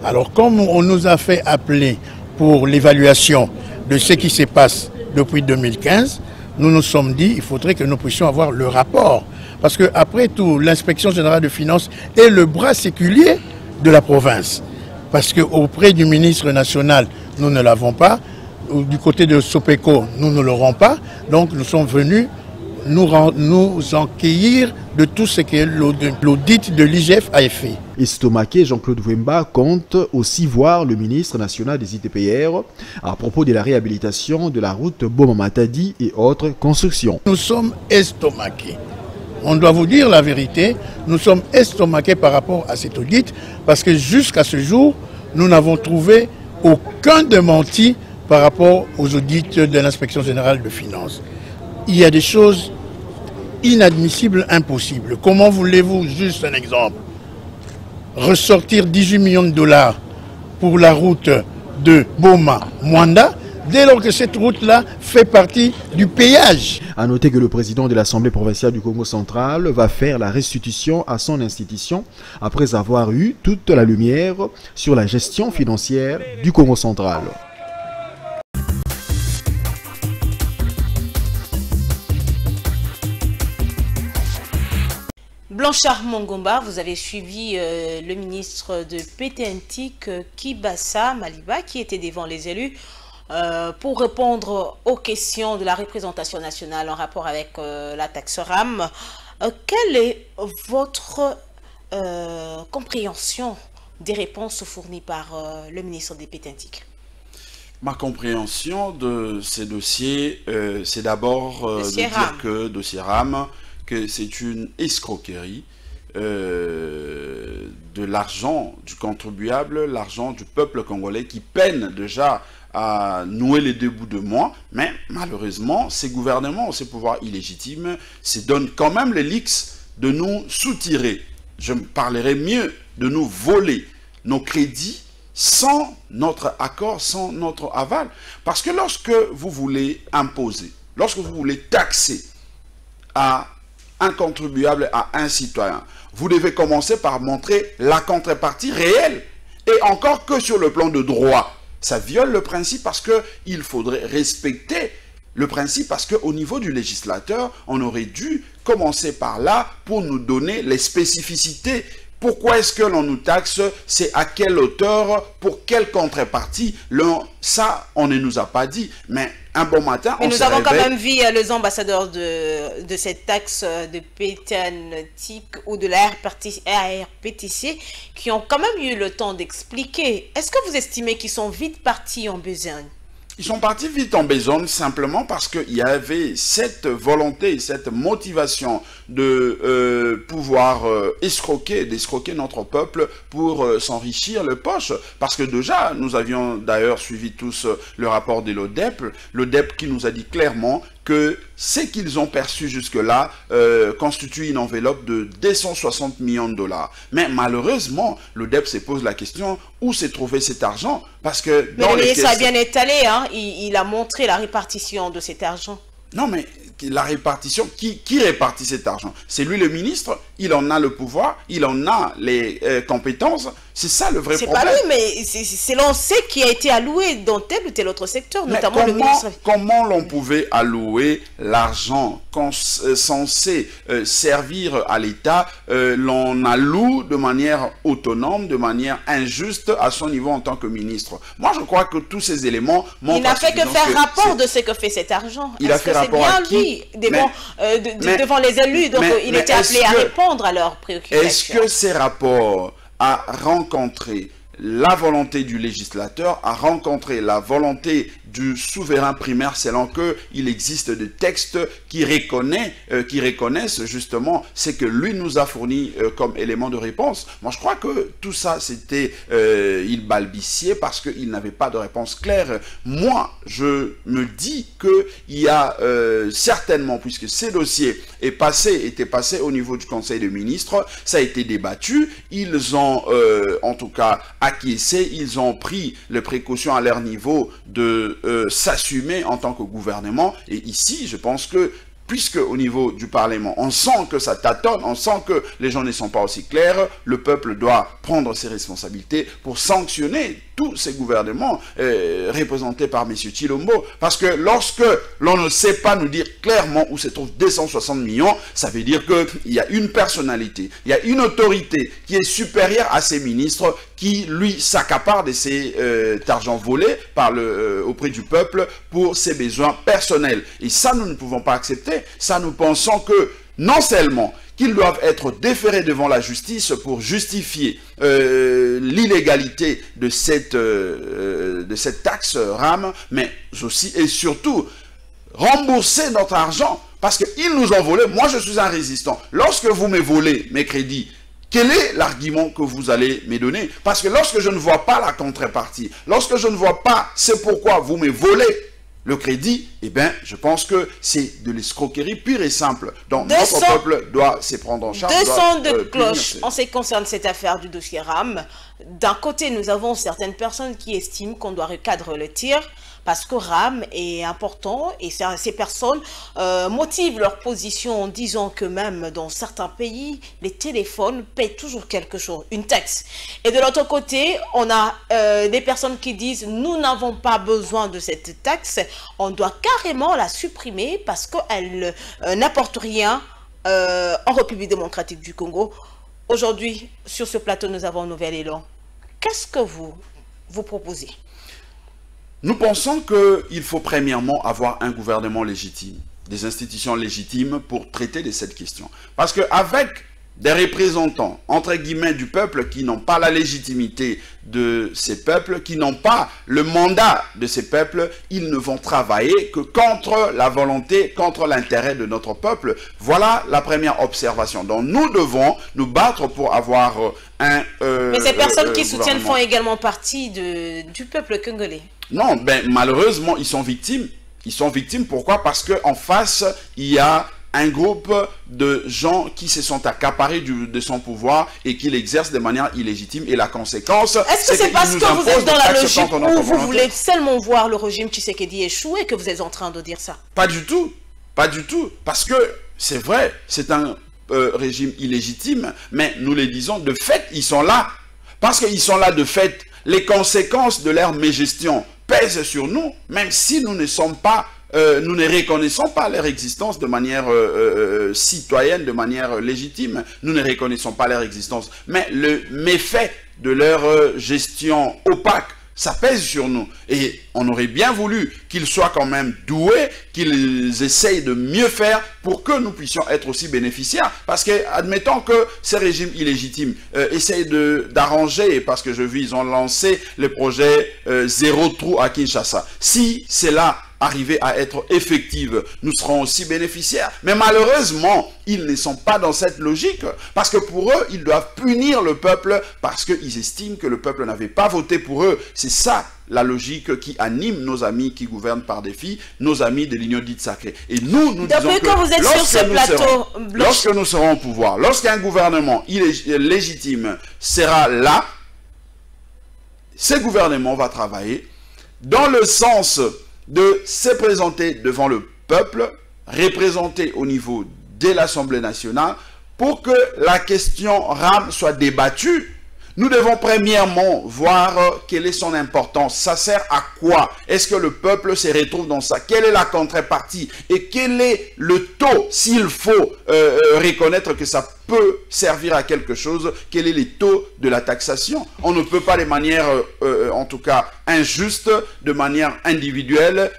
Alors comme on nous a fait appeler pour l'évaluation de ce qui se passe depuis 2015, nous nous sommes dit qu'il faudrait que nous puissions avoir le rapport. Parce qu'après tout, l'inspection générale de finances est le bras séculier de la province. Parce qu'auprès du ministre national, nous ne l'avons pas. Du côté de Sopeco, nous ne l'aurons pas. Donc nous sommes venus nous enquérir de tout ce que l'audit de l'IGF a fait. Estomaqué, Jean-Claude Vwemba compte aussi voir le ministre national des ITPR à propos de la réhabilitation de la route Boma-Matadi et autres constructions. Nous sommes estomaqués. On doit vous dire la vérité, nous sommes estomaqués par rapport à cet audit parce que jusqu'à ce jour, nous n'avons trouvé aucun démenti par rapport aux audits de l'inspection générale de finances. Il y a des choses inadmissibles, impossibles. Comment voulez-vous, juste un exemple, ressortir 18 millions de dollars pour la route de Boma-Mwanda dès lors que cette route-là fait partie du péage? A noter que le président de l'Assemblée provinciale du Congo central va faire la restitution à son institution après avoir eu toute la lumière sur la gestion financière du Congo central. Blanchard Mongomba, vous avez suivi le ministre de PTNTIC, Kibassa Maliba, qui était devant les élus pour répondre aux questions de la représentation nationale en rapport avec la taxe RAM. Quelle est votre compréhension des réponses fournies par le ministre de PTNTIC? Ma compréhension de ces dossiers, c'est d'abord de dire que dossier RAM, que c'est une escroquerie de l'argent du contribuable, l'argent du peuple congolais qui peine déjà à nouer les deux bouts de moi, mais malheureusement, ces gouvernements, ces pouvoirs illégitimes, se donnent quand même les leaks de nous soutirer. Je me parlerai mieux de nous voler nos crédits sans notre accord, sans notre aval. Parce que lorsque vous voulez imposer, lorsque vous voulez taxer à un contribuable à un citoyen. Vous devez commencer par montrer la contrepartie réelle. Et encore que sur le plan de droit, ça viole le principe parce qu'il faudrait respecter le principe parce qu'au niveau du législateur, on aurait dû commencer par là pour nous donner les spécificités. Pourquoi est-ce que l'on nous taxe? C'est à quelle hauteur? Pour quelle contrepartie? Ça, on ne nous a pas dit. Mais un bon matin, on se réveille. Nous avons quand même vu les ambassadeurs de cette taxe de PTNTIC ou de la RPTC qui ont quand même eu le temps d'expliquer. Est-ce que vous estimez qu'ils sont vite partis en besogne? Ils sont partis vite en besogne simplement parce qu'il y avait cette volonté, cette motivation de pouvoir d'escroquer notre peuple pour s'enrichir le poche. Parce que déjà, nous avions d'ailleurs suivi tous le rapport de l'ODEP. L'ODEP qui nous a dit clairement que ce qu'ils ont perçu jusque-là constitue une enveloppe de 260 millions de dollars. Mais malheureusement, l'ODEP se pose la question où s'est trouvé cet argent parce que mais le ministre a bien étalé, hein, il a montré la répartition de cet argent. Non, mais la répartition, qui répartit cet argent? C'est lui le ministre, il en a le pouvoir, il en a les compétences. C'est ça le vrai problème. C'est pas lui, mais c'est l'on sait qui a été alloué dans tel ou tel autre secteur, mais notamment le ministre. Comment l'on pouvait allouer l'argent censé servir à l'État, l'on alloue de manière autonome, de manière injuste à son niveau en tant que ministre? Moi, je crois que tous ces éléments montrent... Il n'a fait que faire rapport de ce que fait cet argent. Il a fait rapport à qui? Devant les élus, donc il était appelé à répondre à leurs préoccupations. Est-ce que ces rapports a rencontré la volonté du législateur, a rencontré la volonté du souverain primaire, selon qu'il existe des textes qui reconnaissent justement ce que lui nous a fourni comme élément de réponse. Moi, je crois que tout ça, c'était, il balbutiait parce qu'il n'avait pas de réponse claire. Moi, je me dis qu'il y a certainement, puisque ces dossiers étaient passés au niveau du Conseil des ministres, ça a été débattu, ils ont en tout cas acquiescé, ils ont pris les précautions à leur niveau de s'assumer en tant que gouvernement. Et ici, je pense que puisque au niveau du Parlement, on sent que ça tâtonne, on sent que les gens ne sont pas aussi clairs, le peuple doit prendre ses responsabilités pour sanctionner tous ces gouvernements représentés par M. Tshilombo. Parce que lorsque l'on ne sait pas nous dire clairement où se trouvent 260 millions, ça veut dire qu'il y a une personnalité, il y a une autorité qui est supérieure à ces ministres qui, lui, s'accapare de cet argent volé auprès du peuple pour ses besoins personnels. Et ça, nous ne pouvons pas accepter. Ça, nous pensons que non seulement qu'ils doivent être déférés devant la justice pour justifier l'illégalité de cette taxe RAM, mais aussi et surtout rembourser notre argent parce qu'ils nous ont volé. Moi, je suis un résistant. Lorsque vous me volez mes crédits, quel est l'argument que vous allez me donner? Parce que lorsque je ne vois pas la contrepartie, lorsque je ne vois pas c'est pourquoi vous me volez le crédit, eh bien, je pense que c'est de l'escroquerie pure et simple. Donc, notre peuple doit se prendre en charge. Deux sons de cloche en ce qui concerne cette affaire du dossier RAM. D'un côté, nous avons certaines personnes qui estiment qu'on doit recadrer le tir parce que RAM est important et ces personnes motivent leur position en disant que même dans certains pays, les téléphones paient toujours quelque chose, une taxe. Et de l'autre côté, on a des personnes qui disent nous n'avons pas besoin de cette taxe, on doit carrément la supprimer parce qu'elle n'apporte rien en République démocratique du Congo. Aujourd'hui, sur ce plateau, nous avons un nouvel élan. Qu'est-ce que vous proposez? Nous pensons qu'il faut premièrement avoir un gouvernement légitime, des institutions légitimes pour traiter de cette question. Parce qu'avec des représentants, entre guillemets, du peuple qui n'ont pas la légitimité de ces peuples, qui n'ont pas le mandat de ces peuples, ils ne vont travailler que contre la volonté, contre l'intérêt de notre peuple. Voilà la première observation. Donc nous devons nous battre pour avoir un mais ces personnes qui soutiennent font également partie du peuple congolais. Non, ben malheureusement, ils sont victimes. Ils sont victimes, pourquoi? Parce qu'en face, il y a un groupe de gens qui se sont accaparés de son pouvoir et qui l'exercent de manière illégitime. Et la conséquence, est-ce que c'est parce que vous êtes dans la logique où vous voulez seulement voir le régime Tshisekedi échouer que vous êtes en train de dire ça? Pas du tout. Pas du tout. Parce que c'est vrai, c'est un régime illégitime, mais nous les disons, de fait, ils sont là. Parce qu'ils sont là de fait, les conséquences de leur mégestion pèsent sur nous, même si nous ne sommes pas, nous ne reconnaissons pas leur existence de manière citoyenne, de manière légitime. Nous ne reconnaissons pas leur existence. Mais le méfait de leur gestion opaque, ça pèse sur nous. Et on aurait bien voulu qu'ils soient quand même doués, qu'ils essayent de mieux faire pour que nous puissions être aussi bénéficiaires. Parce que, admettons que ces régimes illégitimes essayent d'arranger, parce que je vis, ils ont lancé le projet Zéro Trou à Kinshasa. Si c'est là arriver à être effective, nous serons aussi bénéficiaires. Mais malheureusement, ils ne sont pas dans cette logique, parce que pour eux, ils doivent punir le peuple, parce qu'ils estiment que le peuple n'avait pas voté pour eux. C'est ça la logique qui anime nos amis qui gouvernent par défi, nos amis de l'Union dite sacrée. Et nous disons que vous êtes sur ce plateau, lorsque nous serons au pouvoir, lorsqu'un gouvernement légitime sera là, ce gouvernement va travailler dans le sens de se présenter devant le peuple, représenté au niveau de l'Assemblée nationale, pour que la question RAM soit débattue. Nous devons premièrement voir quelle est son importance. Ça sert à quoi? Est-ce que le peuple se retrouve dans ça? Quelle est la contrepartie? Et quel est le taux, s'il faut reconnaître que ça peut servir à quelque chose, quel est le taux de la taxation? On ne peut pas de manière, en tout cas, injuste, de manière individuelle,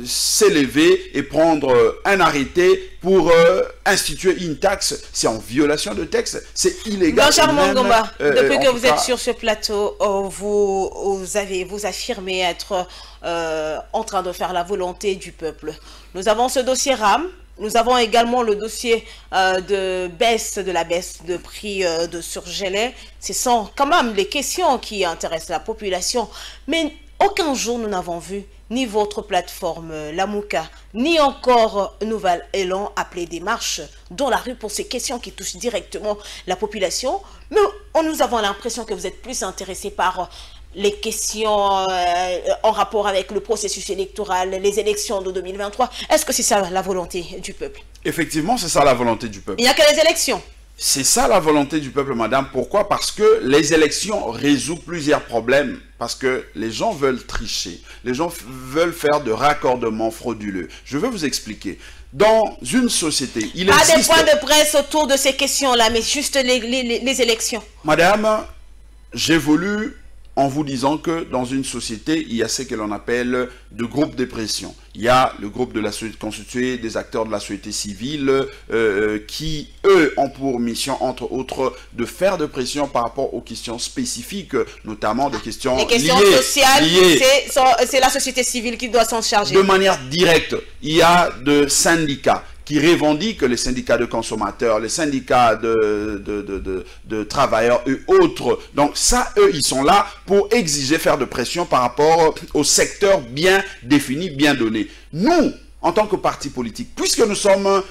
s'élever et prendre un arrêté pour instituer une taxe. C'est en violation de texte, c'est illégal. Blanchard Mangomba, depuis que vous êtes sur ce plateau, vous affirmez être en train de faire la volonté du peuple. Nous avons ce dossier RAM. Nous avons également le dossier de la baisse de prix de surgelés. Ce sont quand même les questions qui intéressent la population. Mais aucun jour nous n'avons vu ni votre plateforme Lamouka, ni encore Nouvel Élan appeler des marches dans la rue pour ces questions qui touchent directement la population. Mais nous avons l'impression que vous êtes plus intéressés par les questions en rapport avec le processus électoral, les élections de 2023. Est-ce que c'est ça la volonté du peuple? Effectivement, c'est ça la volonté du peuple. Il n'y a que les élections. C'est ça la volonté du peuple, madame. Pourquoi? Parce que les élections résolvent plusieurs problèmes. Parce que les gens veulent tricher. Les gens veulent faire de raccordements frauduleux. Je vais vous expliquer. Dans une société, il existe... Pas des points de presse autour de ces questions-là, mais juste les élections. Madame, j'évolue en vous disant que dans une société, il y a ce que l'on appelle de groupes de pression. Il y a le groupe de la société constitué des acteurs de la société civile qui, eux, ont pour mission, entre autres, de faire de pression par rapport aux questions spécifiques, notamment des questions liées. Les questions sociales, c'est la société civile qui doit s'en charger. De manière directe, il y a des syndicats qui revendiquent, les syndicats de consommateurs, les syndicats de travailleurs et autres. Donc ça, eux, ils sont là pour exiger, faire de pression par rapport au secteur bien défini, bien donné. Nous, en tant que parti politique, puisque nous sommes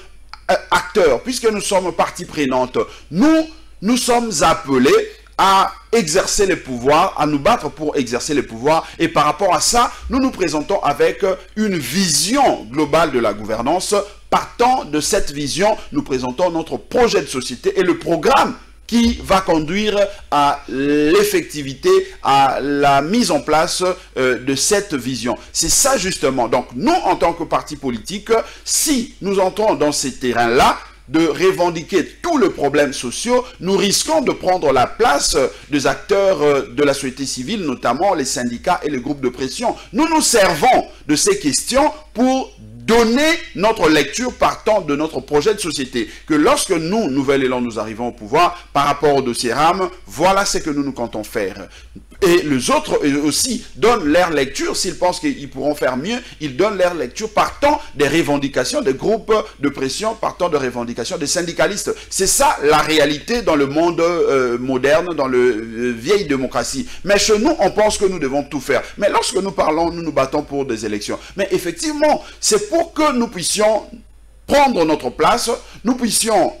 acteurs, puisque nous sommes partie prenante, nous sommes appelés à exercer les pouvoirs, à nous battre pour exercer les pouvoirs. Et par rapport à ça, nous nous présentons avec une vision globale de la gouvernance. Partant de cette vision, nous présentons notre projet de société et le programme qui va conduire à l'effectivité, à la mise en place de cette vision. C'est ça justement. Donc nous, en tant que parti politique, si nous entrons dans ces terrains-là, de revendiquer tous les problèmes sociaux, nous risquons de prendre la place des acteurs de la société civile, notamment les syndicats et les groupes de pression. Nous nous servons de ces questions pour donner notre lecture partant de notre projet de société. Que lorsque nous, Nouvel Élan, nous arrivons au pouvoir, par rapport au dossier RAM, voilà ce que nous comptons faire. Et les autres aussi donnent leur lecture, s'ils pensent qu'ils pourront faire mieux, ils donnent leur lecture partant des revendications des groupes de pression, partant de revendications des syndicalistes. C'est ça la réalité dans le monde moderne, dans la vieille démocratie. Mais chez nous, on pense que nous devons tout faire. Mais lorsque nous parlons, nous nous battons pour des élections. Mais effectivement, c'est pour que nous puissions prendre notre place, nous puissions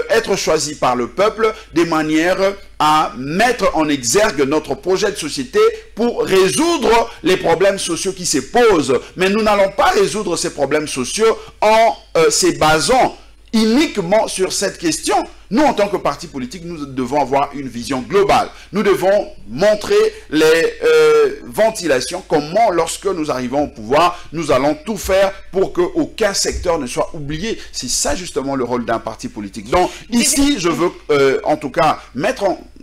être choisis par le peuple de manière à mettre en exergue notre projet de société pour résoudre les problèmes sociaux qui se posent. Mais nous n'allons pas résoudre ces problèmes sociaux en se basant uniquement sur cette question. Nous, en tant que parti politique, nous devons avoir une vision globale. Nous devons montrer les ventilations, comment, lorsque nous arrivons au pouvoir, nous allons tout faire pour qu'aucun secteur ne soit oublié. C'est ça, justement, le rôle d'un parti politique. Donc, ici, je veux, en tout cas,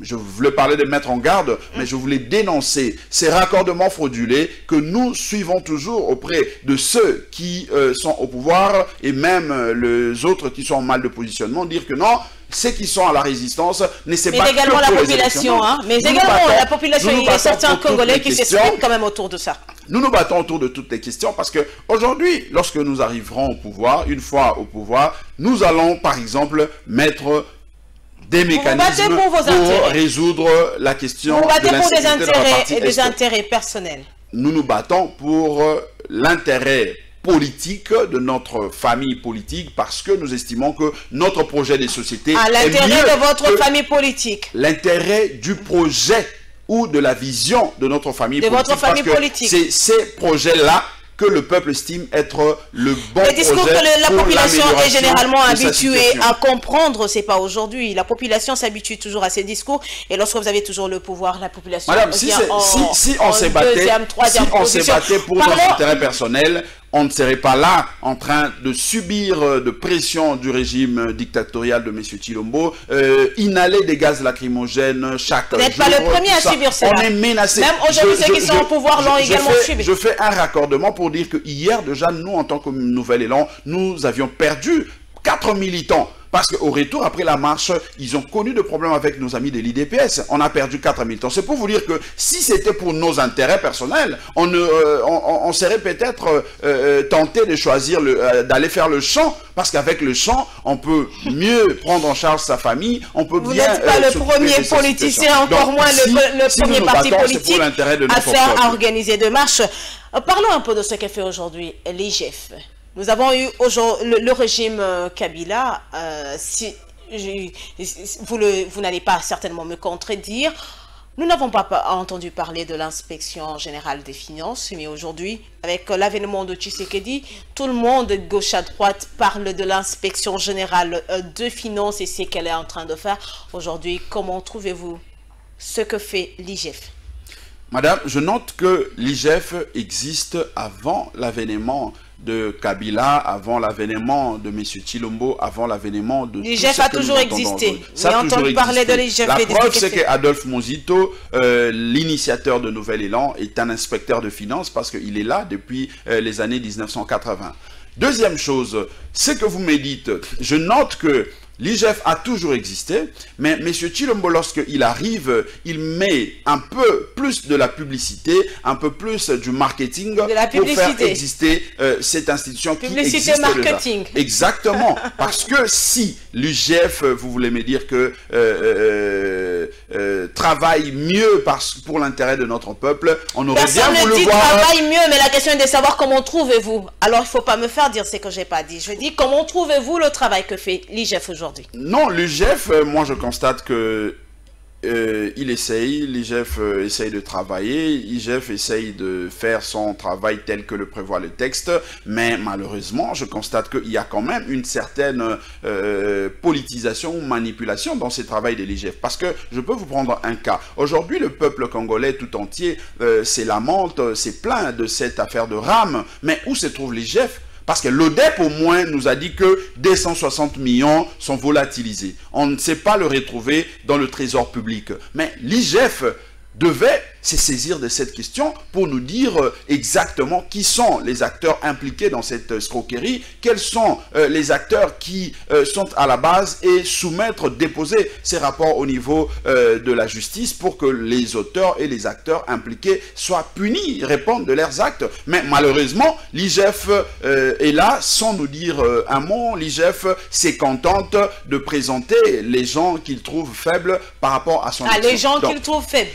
je voulais parler de mettre en garde, mais je voulais dénoncer ces raccordements fraudulés que nous suivons toujours auprès de ceux qui sont au pouvoir et même les autres qui sont en mal de positionnement, dire que non, ceux qui sont à la résistance ne se battent également que la pour population, les mais également la population, il y a certains Congolais qui s'expriment quand même autour de ça. Nous nous battons autour de toutes les questions parce que aujourd'hui, lorsque nous arriverons au pouvoir, une fois au pouvoir, nous allons par exemple mettre des mécanismes pour résoudre la question de l'insécurité dans la partie est. Des intérêts personnels. Nous nous battons pour l'intérêt politique de notre famille politique parce que nous estimons que notre projet de société est l'intérêt mieux de votre famille politique. L'intérêt du projet ou de la vision de notre famille politique. De votre famille politique. C'est ces projets-là que le peuple estime être le bon projet. Les discours que la population est généralement habituée à comprendre, c'est pas aujourd'hui. La population s'habitue toujours à ces discours et lorsque vous avez toujours le pouvoir, la population Madame, si on se battait pour nos intérêts personnels, on ne serait pas là en train de subir de pression du régime dictatorial de M. Tshilombo, inhaler des gaz lacrymogènes chaque jour. Vous n'êtes pas le premier à subir cela. On est menacé. Même aujourd'hui, ceux qui sont au pouvoir l'ont également subi. Je fais un raccordement pour dire que hier, déjà, nous, en tant que Nouvel Élan, nous avions perdu 4 militants. Parce qu'au retour, après la marche, ils ont connu des problèmes avec nos amis de l'IDPS. On a perdu 4 militants. C'est pour vous dire que si c'était pour nos intérêts personnels, on serait peut-être tenté de choisir, d'aller faire le champ. Parce qu'avec le champ, on peut mieux prendre en charge sa famille. On peut vous n'êtes pas le premier politicien, encore moins le premier parti politique à organiser des marches. Parlons un peu de ce qu'a fait aujourd'hui l'IGF. Nous avons eu le régime Kabila, vous n'allez pas certainement me contredire, nous n'avons pas entendu parler de l'inspection générale des finances, mais aujourd'hui, avec l'avènement de Tshisekedi, tout le monde, de gauche à droite, parle de l'inspection générale de finances et ce qu'elle est en train de faire. Aujourd'hui, comment trouvez-vous ce que fait l'IGF? Madame, je note que l'IGF existe avant l'avènement de Kabila, avant l'avènement de M. Tshilombo, avant l'avènement de l'IGF a toujours existé. Ça a toujours existé. La preuve, c'est qu'Adolphe Mozito, l'initiateur de Nouvel Élan, est un inspecteur de finances parce qu'il est là depuis les années 1980. Deuxième chose, c'est que vous me dites, je note que l'IGF a toujours existé, mais M. Tshilombo, lorsqu'il arrive, il met un peu plus de la publicité, un peu plus du marketing pour faire exister cette institution qui existe marketing. Déjà. Exactement. Parce que si l'IGF, vous voulez me dire que travaille mieux pour l'intérêt de notre peuple, on aurait bien voulu voir... Personne ne dit travaille mieux, mais la question est de savoir comment trouvez-vous. Alors il ne faut pas me faire dire ce que je n'ai pas dit. Je dis comment trouvez-vous le travail que fait l'IGF aujourd'hui? Non, l'IGF, moi je constate que l'IGF essaye de travailler, l'IGF essaye de faire son travail tel que le prévoit le texte, mais malheureusement, je constate qu'il y a quand même une certaine politisation ou manipulation dans ce travail de l'IGF. Parce que je peux vous prendre un cas. Aujourd'hui, le peuple congolais tout entier se lamente, se plaint de cette affaire de rame, mais où se trouve l'IGF? Parce que l'ODEP, au moins, nous a dit que 260 millions sont volatilisés. On ne sait pas le retrouver dans le trésor public. Mais l'IGF devait se saisir de cette question pour nous dire exactement qui sont les acteurs impliqués dans cette escroquerie, quels sont les acteurs qui sont à la base et déposer ces rapports au niveau de la justice pour que les auteurs et les acteurs impliqués soient punis, répondent de leurs actes. Mais malheureusement, l'IGF est là sans nous dire un mot. L'IGF s'est contente de présenter les gens qu'il trouve faibles par rapport à son action. Les gens qu'il trouve faibles.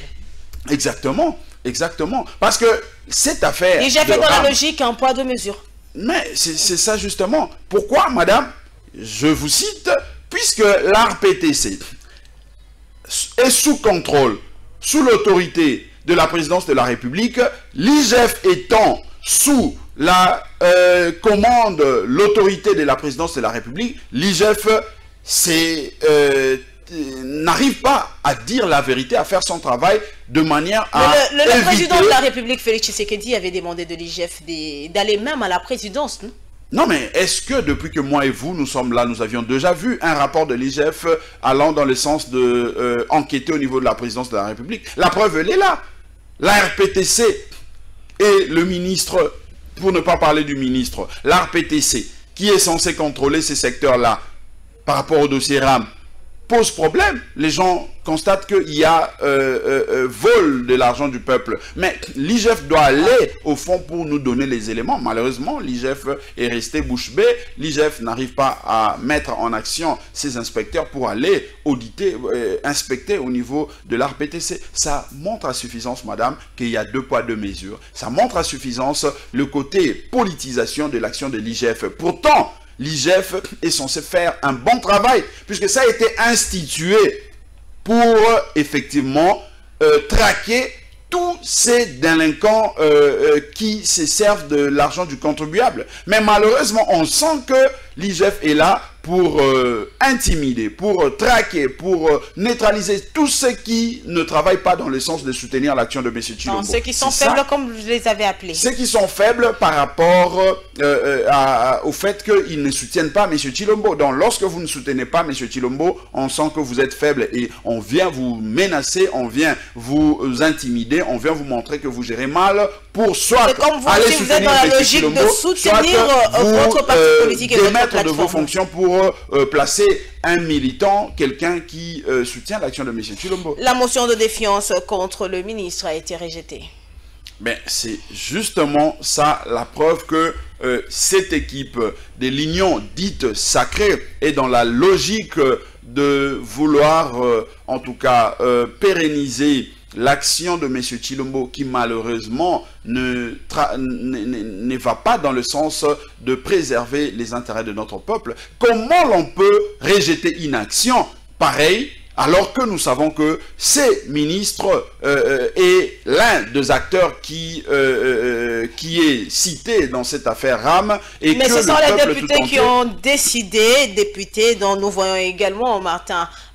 Exactement, exactement. Parce que cette affaire... l'IGF est dans la logique, un poids, deux mesures. Mais c'est ça justement. Pourquoi, madame, je vous cite, puisque l'ARPTC est sous contrôle, sous l'autorité de la présidence de la République, l'IGF étant sous la commande, l'autorité de la présidence de la République, l'IGF n'arrive pas à dire la vérité, à faire son travail de manière à le président de la République, Félix Tshisekedi, avait demandé de l'IGF d'aller même à la présidence, non? Non, mais est-ce que depuis que moi et vous, nous sommes là, nous avions déjà vu un rapport de l'IGF allant dans le sens de enquêter au niveau de la présidence de la République? La preuve, elle est là. La RPTC et le ministre, pour ne pas parler du ministre, la RPTC, qui est censé contrôler ces secteurs-là par rapport au dossier RAM, pose problème. Les gens constatent qu'il y a vol de l'argent du peuple. Mais l'IGF doit aller au fond pour nous donner les éléments. Malheureusement, l'IGF est resté bouche bée. L'IGF n'arrive pas à mettre en action ses inspecteurs pour aller auditer, inspecter au niveau de l'RPTC. Ça montre à suffisance, madame, qu'il y a 2 poids 2 mesures. Ça montre à suffisance le côté politisation de l'action de l'IGF. Pourtant, l'IGF est censé faire un bon travail, puisque ça a été institué pour effectivement traquer tous ces délinquants qui se servent de l'argent du contribuable. Mais malheureusement, on sent que l'IGF est là pour intimider, pour traquer, pour neutraliser tous ceux qui ne travaillent pas dans le sens de soutenir l'action de M. Tshilombo. Ceux qui sont faibles, comme je les avais appelés. Ceux qui sont faibles par rapport au fait qu'ils ne soutiennent pas M. Tshilombo. Donc lorsque vous ne soutenez pas M. Tshilombo, on sent que vous êtes faible et on vient vous menacer, on vient vous intimider, on vient vous montrer que vous gérez mal pour soit aller soutenir vous êtes dans la logique de soutenir votre parti politique et votre démettre de vos fonctions pour placer un militant, quelqu'un qui soutient l'action de M. Tshilombo. La motion de défiance contre le ministre a été rejetée. Mais c'est justement ça la preuve que cette équipe de l'Union dite sacrée est dans la logique de vouloir en tout cas pérenniser l'action de M. Tshilombo qui malheureusement ne va pas dans le sens de préserver les intérêts de notre peuple. Comment l'on peut rejeter une action pareille alors que nous savons que ces ministres est l'un des acteurs qui est cité dans cette affaire RAM. Et mais que ce sont les députés qui ont décidé, députés dont nous voyons également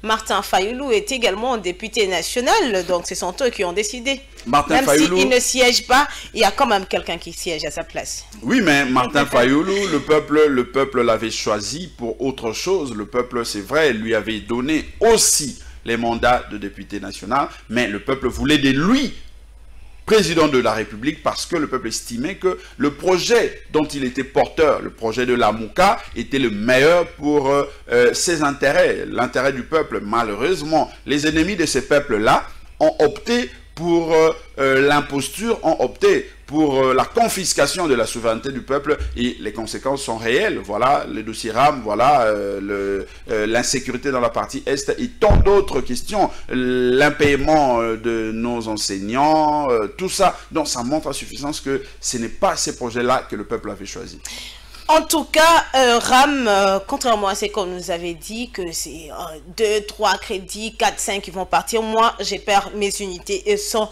Martin Fayoulou est également député national, donc ce sont eux qui ont décidé. Même s'il ne siège pas, il y a quand même quelqu'un qui siège à sa place. Oui, mais Martin Fayoulou, le peuple l'avait choisi pour autre chose. Le peuple, c'est vrai, lui avait donné aussi les mandats de député national, mais le peuple voulait de lui président de la République parce que le peuple estimait que le projet dont il était porteur, le projet de la Mouka, était le meilleur pour ses intérêts, l'intérêt du peuple. Malheureusement, les ennemis de ces peuples-là ont opté pour l'imposture, ont opté pour la confiscation de la souveraineté du peuple et les conséquences sont réelles. Voilà le dossier RAM, voilà l'insécurité dans la partie Est et tant d'autres questions, l'impaiement de nos enseignants, tout ça. Donc ça montre à suffisance que ce n'est pas ces projets-là que le peuple avait choisi. En tout cas, RAM, contrairement à ce qu'on nous avait dit, que c'est 2, 3 crédits, 4, 5 qui vont partir, moi, j'ai perdu mes unités et 100,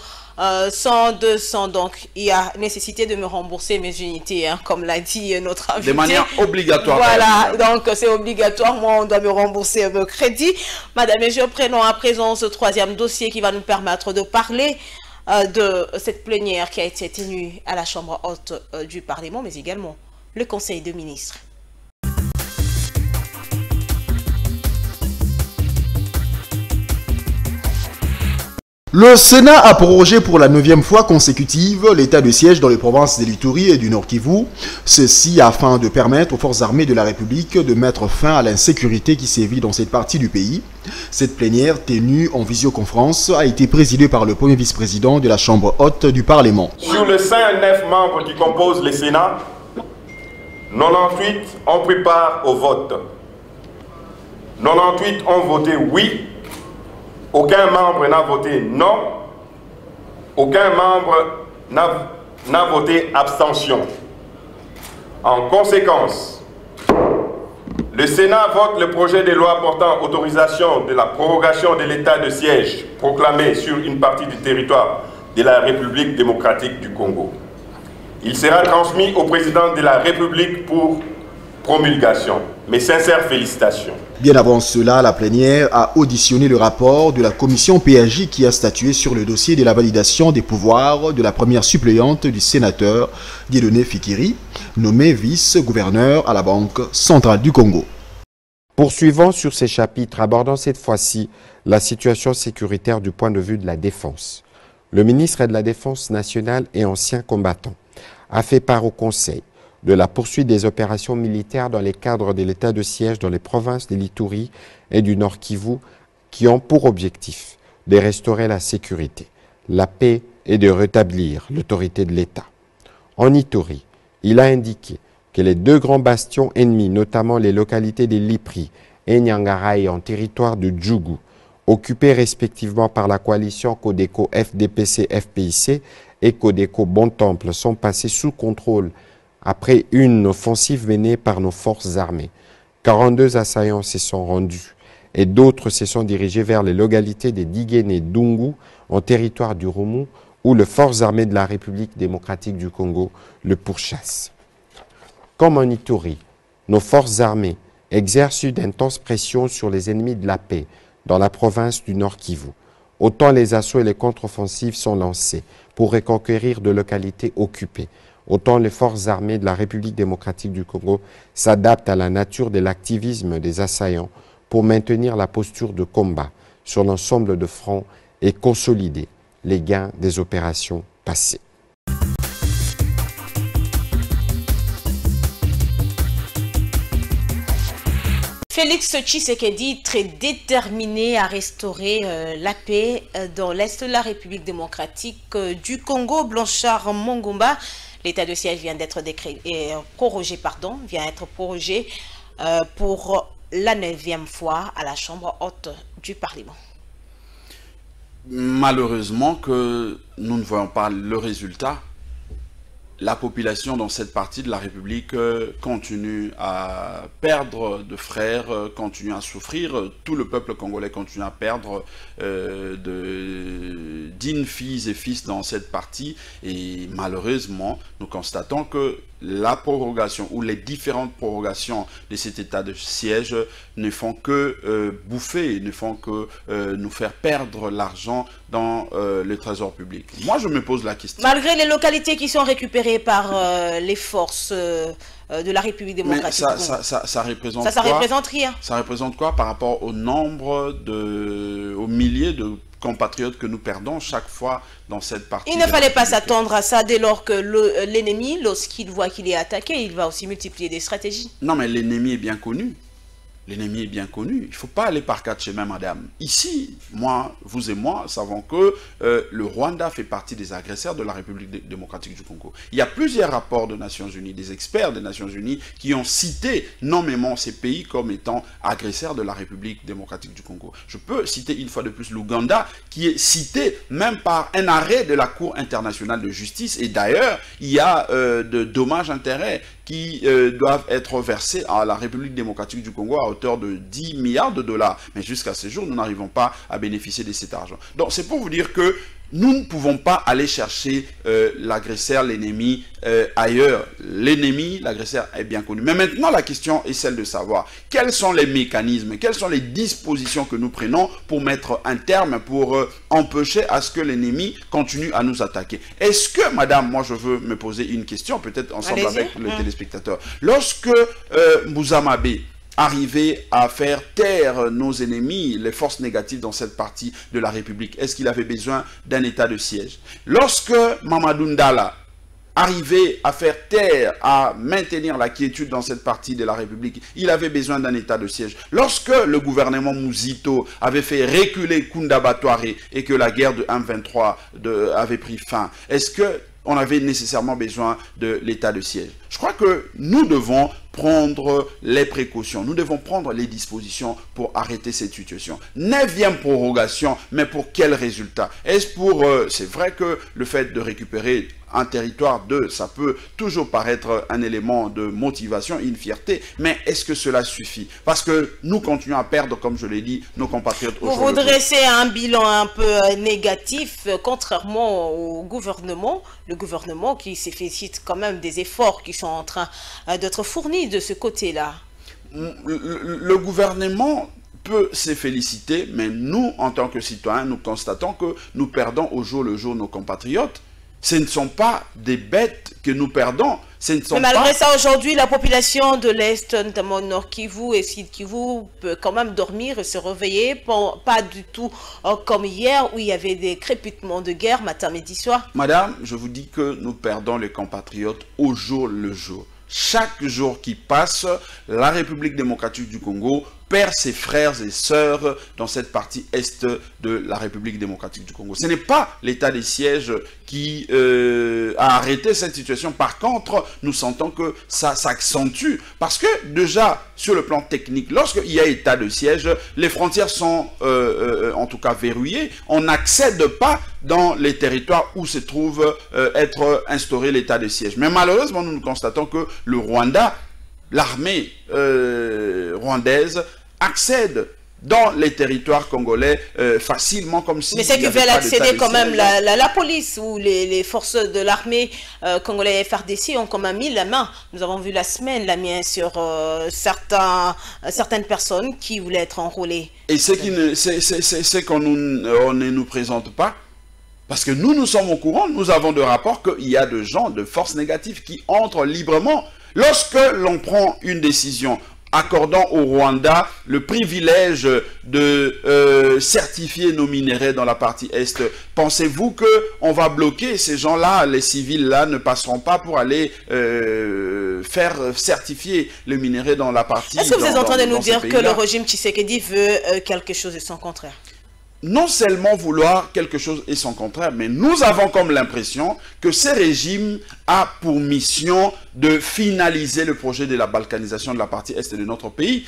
200. Donc, il y a nécessité de me rembourser mes unités, hein, comme l'a dit notre invité. De manière obligatoire. Voilà, donc c'est obligatoire. Moi, on doit me rembourser mes crédits. Madame et messieurs, prenons à présent ce 3e dossier qui va nous permettre de parler de cette plénière qui a été tenue à la Chambre haute du Parlement, mais également le Conseil de ministres. Le Sénat a prorogé pour la 9e fois consécutive l'état de siège dans les provinces de l'Ituri et du Nord Kivu, ceci afin de permettre aux forces armées de la République de mettre fin à l'insécurité qui sévit dans cette partie du pays. Cette plénière, tenue en visioconférence, a été présidée par le premier vice-président de la Chambre haute du Parlement. Sur les 109 membres qui composent le Sénat, 98 ont pris part au vote. 98 ont voté oui. Aucun membre n'a voté non. Aucun membre n'a voté abstention. En conséquence, le Sénat vote le projet de loi portant autorisation de la prorogation de l'état de siège proclamé sur une partie du territoire de la République démocratique du Congo. Il sera transmis au président de la République pour promulgation. Mes sincères félicitations. Bien avant cela, la plénière a auditionné le rapport de la commission PAJ qui a statué sur le dossier de la validation des pouvoirs de la première suppléante du sénateur Dieudonné Fikiri, nommé vice-gouverneur à la Banque centrale du Congo. Poursuivons sur ces chapitres, abordant cette fois-ci la situation sécuritaire du point de vue de la défense. Le ministre de la Défense nationale et ancien combattant a fait part au Conseil de la poursuite des opérations militaires dans les cadres de l'état de siège dans les provinces de l'Ituri et du Nord Kivu qui ont pour objectif de restaurer la sécurité, la paix et de rétablir l'autorité de l'État. En Ituri, il a indiqué que les deux grands bastions ennemis, notamment les localités de Lipri et Nyangarai en territoire de Djougou, occupés respectivement par la coalition Codeco FDPC-FPIC et Codeco Bon Temple, sont passés sous contrôle après une offensive menée par nos forces armées. 42 assaillants se sont rendus et d'autres se sont dirigés vers les localités de Digene et Dungu en territoire du Roumou où les forces armées de la République démocratique du Congo le pourchassent. Comme en Ituri, nos forces armées exercent d'intenses pressions sur les ennemis de la paix dans la province du Nord Kivu. Autant les assauts et les contre-offensives sont lancés pour reconquérir de localités occupées, autant les forces armées de la République démocratique du Congo s'adaptent à la nature de l'activisme des assaillants pour maintenir la posture de combat sur l'ensemble de fronts et consolider les gains des opérations passées. Félix Tshisekedi, très déterminé à restaurer la paix dans l'Est de la République démocratique du Congo. Blanchard Mongomba, l'état de siège vient d'être prorogé pour la 9e fois à la Chambre haute du Parlement. Malheureusement que nous ne voyons pas le résultat. La population dans cette partie de la République continue à perdre de frères, continue à souffrir. Tout le peuple congolais continue à perdre de dignes filles et fils dans cette partie. Et malheureusement, nous constatons que la prorogation ou les différentes prorogations de cet état de siège ne font que bouffer, ne font que nous faire perdre l'argent dans le trésor public. Moi, je me pose la question. Malgré les localités qui sont récupérées par les forces de la République démocratique. Mais ça représente quoi? Ça représente rien. Ça représente quoi par rapport au nombre aux milliers de compatriotes que nous perdons chaque fois dans cette partie? Il ne fallait pas s'attendre à ça dès lors que l'ennemi, lorsqu'il voit qu'il est attaqué, il va aussi multiplier des stratégies. Non, mais l'ennemi est bien connu. L'ennemi est bien connu. Il ne faut pas aller par quatre chemins, madame. Ici, moi, vous et moi, savons que le Rwanda fait partie des agresseurs de la République démocratique du Congo. Il y a plusieurs rapports des Nations Unies, des experts des Nations Unies, qui ont cité nommément ces pays comme étant agresseurs de la République démocratique du Congo. Je peux citer une fois de plus l'Ouganda, qui est cité même par un arrêt de la Cour internationale de justice. Et d'ailleurs, il y a de dommages-intérêts qui doivent être versés à la République démocratique du Congo à hauteur de 10 milliards de dollars. Mais jusqu'à ce jour, nous n'arrivons pas à bénéficier de cet argent. Donc, c'est pour vous dire que nous ne pouvons pas aller chercher l'agresseur, l'ennemi ailleurs. L'ennemi, l'agresseur est bien connu. Mais maintenant, la question est celle de savoir quels sont les mécanismes, quelles sont les dispositions que nous prenons pour mettre un terme, pour empêcher à ce que l'ennemi continue à nous attaquer. Est-ce que, madame, moi je veux me poser une question, peut-être ensemble avec le téléspectateur. Lorsque Mbuzamabe arriver à faire taire nos ennemis, les forces négatives dans cette partie de la République, est-ce qu'il avait besoin d'un état de siège? Lorsque Mamadou Ndala arrivait à faire taire, à maintenir la quiétude dans cette partie de la République, il avait besoin d'un état de siège. Lorsque le Mouzito avait fait reculer Kounda-Batouaré et que la guerre de M23 avait pris fin, est-ce que on avait nécessairement besoin de l'état de siège? Je crois que nous devons prendre les précautions, nous devons prendre les dispositions pour arrêter cette situation. 9e prorogation, mais pour quel résultat? Est-ce pour... c'est vrai que le fait de récupérer un territoire d'eux, ça peut toujours paraître un élément de motivation, une fierté, mais est-ce que cela suffit? Parce que nous continuons à perdre, comme je l'ai dit, nos compatriotes au jour le jour. Vous dressez un bilan un peu négatif, contrairement au gouvernement, le gouvernement qui se félicite quand même des efforts qui sont en train d'être fournis de ce côté-là. Le gouvernement peut se féliciter, mais nous, en tant que citoyens, nous constatons que nous perdons au jour le jour nos compatriotes. Ce ne sont pas des bêtes que nous perdons. Mais malgré ça, aujourd'hui, la population de l'Est, notamment Nord Kivu et Sud Kivu, peut quand même dormir et se réveiller. Pas du tout comme hier, où il y avait des crépitements de guerre, matin, midi, soir. Madame, je vous dis que nous perdons les compatriotes au jour le jour. Chaque jour qui passe, la République démocratique du Congo perd ses frères et sœurs dans cette partie est de la République démocratique du Congo. Ce n'est pas l'état des sièges qui a arrêté cette situation. Par contre, nous sentons que ça s'accentue. Parce que déjà, sur le plan technique, lorsqu'il y a état de siège, les frontières sont en tout cas verrouillées. On n'accède pas dans les territoires où se trouve être instauré l'état de siège. Mais malheureusement, nous constatons que le Rwanda, l'armée rwandaise accède dans les territoires congolais facilement, comme si... Mais c'est qu'ils veulent accéder quand même, la police ou les forces de l'armée congolais FRDC ont quand même mis la main. Nous avons vu la semaine la main sur certaines personnes qui voulaient être enrôlées. Et c'est qu'on ne nous présente pas. Parce que nous sommes au courant, nous avons de rapports qu'il y a de gens, de forces négatives qui entrent librement. Lorsque l'on prend une décision accordant au Rwanda le privilège de certifier nos minerais dans la partie Est, pensez-vous qu'on va bloquer ces gens-là, les civils-là ne passeront pas pour aller faire certifier le minerai dans la partie... Est-ce que vous êtes en train de nous dire que le régime Tshisekedi veut quelque chose et son contraire? Non seulement vouloir quelque chose et son contraire, mais nous avons comme l'impression que ce régime a pour mission de finaliser le projet de la balkanisation de la partie est de notre pays.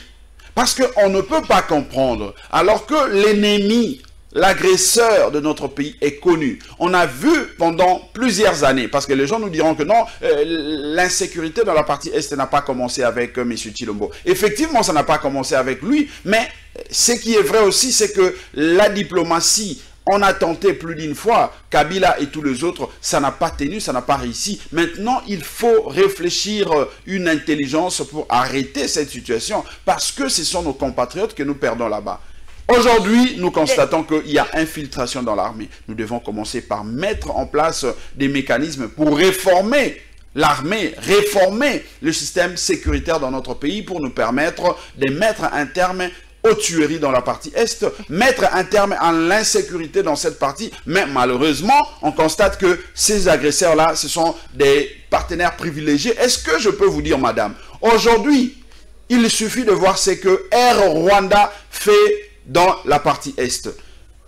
Parce qu'on ne peut pas comprendre, alors que l'ennemi, l'agresseur de notre pays est connu. On a vu pendant plusieurs années, parce que les gens nous diront que non, l'insécurité dans la partie Est n'a pas commencé avec M. Tshilombo. Effectivement, ça n'a pas commencé avec lui, mais ce qui est vrai aussi, c'est que la diplomatie, on a tenté plus d'une fois, Kabila et tous les autres, ça n'a pas tenu, ça n'a pas réussi. Maintenant, il faut réfléchir une intelligence pour arrêter cette situation, parce que ce sont nos compatriotes que nous perdons là-bas. Aujourd'hui, nous constatons qu'il y a infiltration dans l'armée. Nous devons commencer par mettre en place des mécanismes pour réformer l'armée, réformer le système sécuritaire dans notre pays pour nous permettre de mettre un terme aux tueries dans la partie Est, mettre un terme à l'insécurité dans cette partie. Mais malheureusement, on constate que ces agresseurs-là, ce sont des partenaires privilégiés. Est-ce que je peux vous dire, madame, aujourd'hui, il suffit de voir ce que Air Rwanda fait dans la partie Est.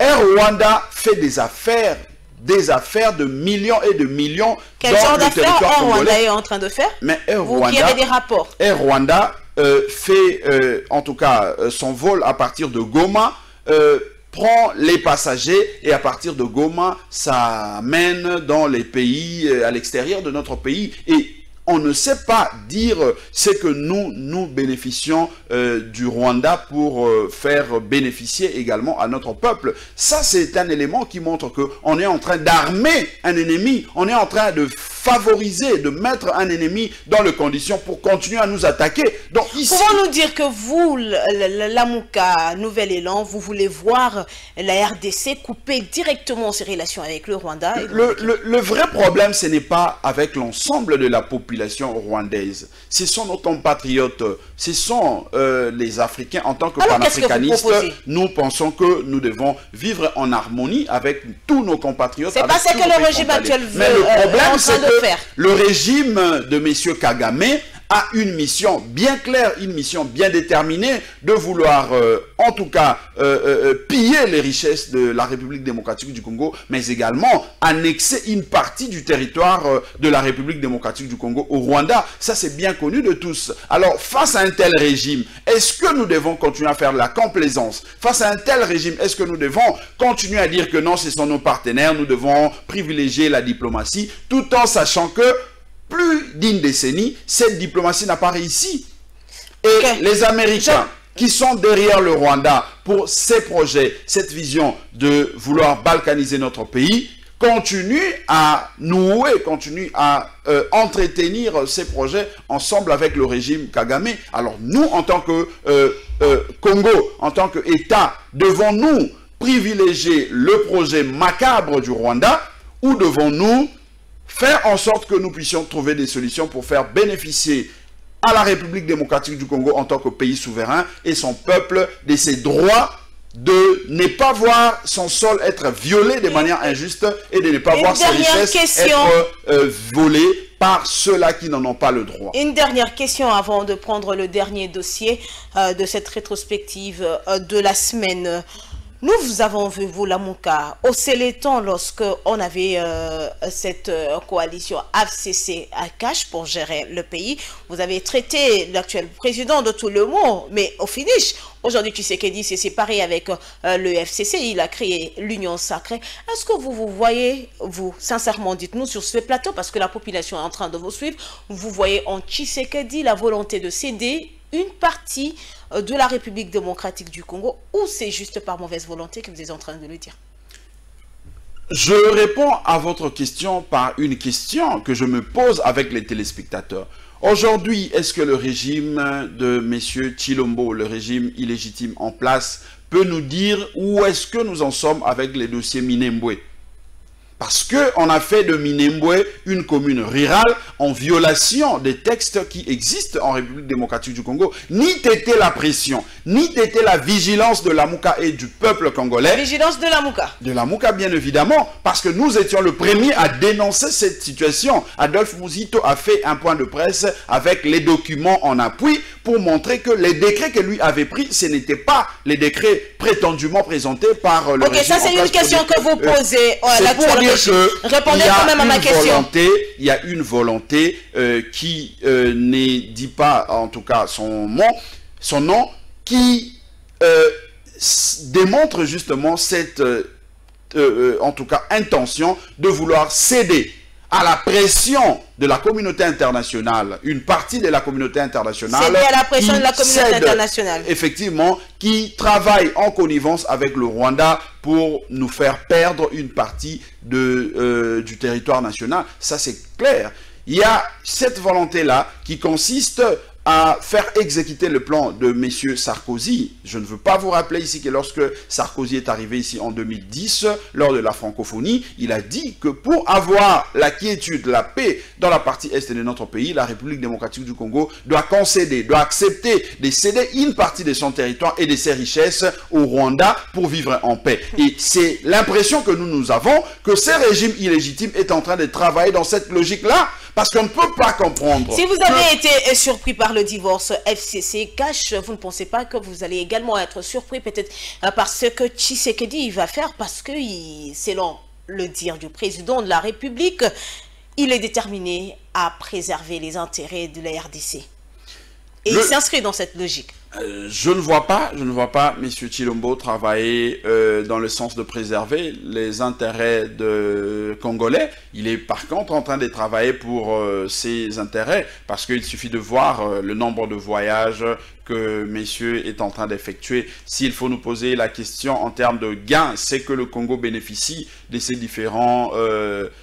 Air Rwanda fait des affaires de millions et de millions dans le territoire congolais. Quel genre d'affaires Air Rwanda est en train de faire? Mais Air Rwanda, vous qui avez des rapports. Air Rwanda fait en tout cas son vol à partir de Goma, prend les passagers et à partir de Goma, ça mène dans les pays, à l'extérieur de notre pays. Et on ne sait pas dire ce que nous bénéficions du Rwanda pour faire bénéficier également à notre peuple. Ça, c'est un élément qui montre qu'on est en train d'armer un ennemi. On est en train de favoriser, de mettre un ennemi dans les conditions pour continuer à nous attaquer. Donc ici... Pouvons nous dire que vous, l'Amouka Nouvel Élan, vous voulez voir la RDC couper directement ses relations avec le Rwanda? Le vrai problème, ce n'est pas avec l'ensemble de la population rwandaise. Ce sont nos compatriotes, ce sont les Africains. En tant que panafricanistes, nous pensons que nous devons vivre en harmonie avec tous nos compatriotes. C'est pas ce que le régime actuel veut. Mais le problème, c'est que le régime de M. Kagame a une mission bien claire, une mission bien déterminée de vouloir, en tout cas, piller les richesses de la République démocratique du Congo, mais également annexer une partie du territoire de la République démocratique du Congo au Rwanda. Ça, c'est bien connu de tous. Alors, face à un tel régime, est-ce que nous devons continuer à faire de la complaisance? Face à un tel régime, est-ce que nous devons continuer à dire que non, ce sont nos partenaires, nous devons privilégier la diplomatie, tout en sachant que plus d'une décennie, cette diplomatie n'a pas réussi. Et les Américains qui sont derrière le Rwanda pour ces projets, cette vision de vouloir balkaniser notre pays, continuent à nouer, continuent à entretenir ces projets ensemble avec le régime Kagame. Alors nous, en tant que Congo, en tant qu'État, devons-nous privilégier le projet macabre du Rwanda ou devons-nous faire en sorte que nous puissions trouver des solutions pour faire bénéficier à la République démocratique du Congo en tant que pays souverain et son peuple de ses droits de ne pas voir son sol être violé de manière injuste et de ne pas voir ses richesses être volées par ceux-là qui n'en ont pas le droit. Une dernière question avant de prendre le dernier dossier de cette rétrospective de la semaine. Nous avons vu, vous, Lamuka, au Sélétan, lorsqu'on avait cette coalition AFCC à cash pour gérer le pays. Vous avez traité l'actuel président de tout le monde, mais au finish, aujourd'hui, Tshisekedi s'est séparé avec le FCC, il a créé l'Union Sacrée. Est-ce que vous vous voyez, vous, sincèrement, dites-nous sur ce plateau, parce que la population est en train de vous suivre, vous voyez en Tshisekedi la volonté de céder une partie de la République démocratique du Congo, ou c'est juste par mauvaise volonté que vous êtes en train de le dire? Je réponds à votre question par une question que je me pose avec les téléspectateurs. Aujourd'hui, est-ce que le régime de M. Tshilombo, le régime illégitime en place, peut nous dire où est-ce que nous en sommes avec les dossiers Minembwe? Parce qu'on a fait de Minembwe une commune rurale en violation des textes qui existent en République démocratique du Congo. Ni t'était la pression, ni t'était la vigilance de Lamuka et du peuple congolais. La vigilance de Lamuka. De Lamuka, bien évidemment, parce que nous étions le premier à dénoncer cette situation. Adolphe Muzito a fait un point de presse avec les documents en appui pour montrer que les décrets que lui avait pris, ce n'étaient pas les décrets prétendument présentés par le régime. Ok, ça c'est une question que vous posez à l'actuel. Répondez quand même à ma question. Il y a une volonté qui ne dit pas, en tout cas son nom, qui démontre justement cette, en tout cas, intention de vouloir céder à la pression de la communauté internationale, une partie de la communauté internationale. Céder à la pression de la communauté internationale. Effectivement, qui travaille en connivence avec le Rwanda pour nous faire perdre une partie du territoire national. Ça, c'est clair. Il y a cette volonté-là qui consiste à faire exécuter le plan de M. Sarkozy. Je ne veux pas vous rappeler ici que lorsque Sarkozy est arrivé ici en 2010, lors de la francophonie, il a dit que pour avoir la quiétude, la paix dans la partie est de notre pays, la République démocratique du Congo doit concéder, doit accepter de céder une partie de son territoire et de ses richesses au Rwanda pour vivre en paix. Et c'est l'impression que nous avons que ce régime illégitime est en train de travailler dans cette logique-là, parce qu'on ne peut pas comprendre. Si vous avez été surpris par le divorce FCC cash, vous ne pensez pas que vous allez également être surpris peut-être par ce que Tshisekedi va faire, parce que selon le dire du président de la République, il est déterminé à préserver les intérêts de la RDC. Et il s'inscrit dans cette logique. Je ne vois pas M. Tshilombo travailler dans le sens de préserver les intérêts de Congolais. Il est par contre en train de travailler pour ses intérêts, parce qu'il suffit de voir le nombre de voyages que monsieur est en train d'effectuer. S'il faut nous poser la question en termes de gains, c'est que le Congo bénéficie de ces différents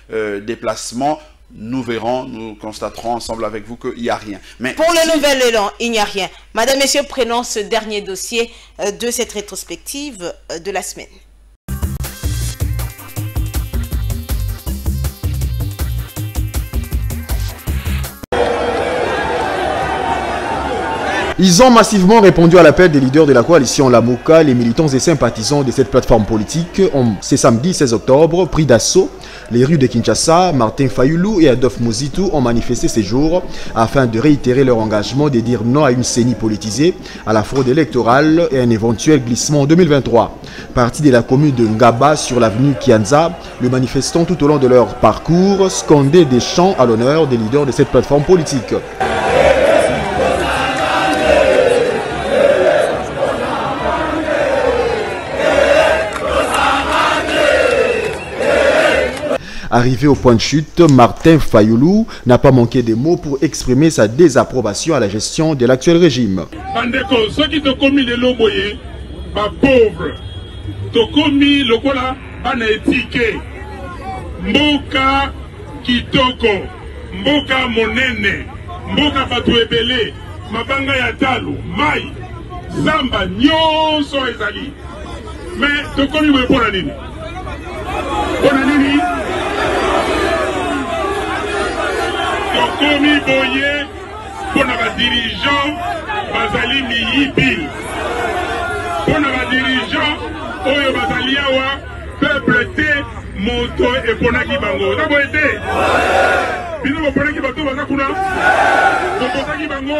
déplacements. Nous verrons, nous constaterons ensemble avec vous qu'il n'y a rien. Mais pour le nouvel élan, il n'y a rien. Madame, messieurs, prenons ce dernier dossier de cette rétrospective de la semaine. Ils ont massivement répondu à l'appel des leaders de la coalition Lamuka. Les militants et sympathisants de cette plateforme politique ont, ce samedi 16 octobre, pris d'assaut les rues de Kinshasa. Martin Fayulu et Adolphe Muzitu ont manifesté ces jours afin de réitérer leur engagement de dire non à une CENI politisée, à la fraude électorale et à un éventuel glissement en 2023. Partis de la commune de Ngaba sur l'avenue Kianza, les manifestants tout au long de leur parcours scandaient des chants à l'honneur des leaders de cette plateforme politique. Arrivé au point de chute, Martin Fayulu n'a pas manqué de mots pour exprimer sa désapprobation à la gestion de l'actuel régime. Bandeko, ceux qui ont commis le loboye, ma pauvre, ont commis le kola, bana étiqué, mboka kitoko, mboka monene, mboka batuebele, mabanga ya talu, mai, zamba, nyonso ezali. Mais ont commis le pour la nini. Pour la nini. Komi boye pour nos dirigeants bazali miyibi pour nos dirigeants oyo bazali awa peuple te moto eponaki bango na boete bino boponaki bato baza kuna bopotaki bango.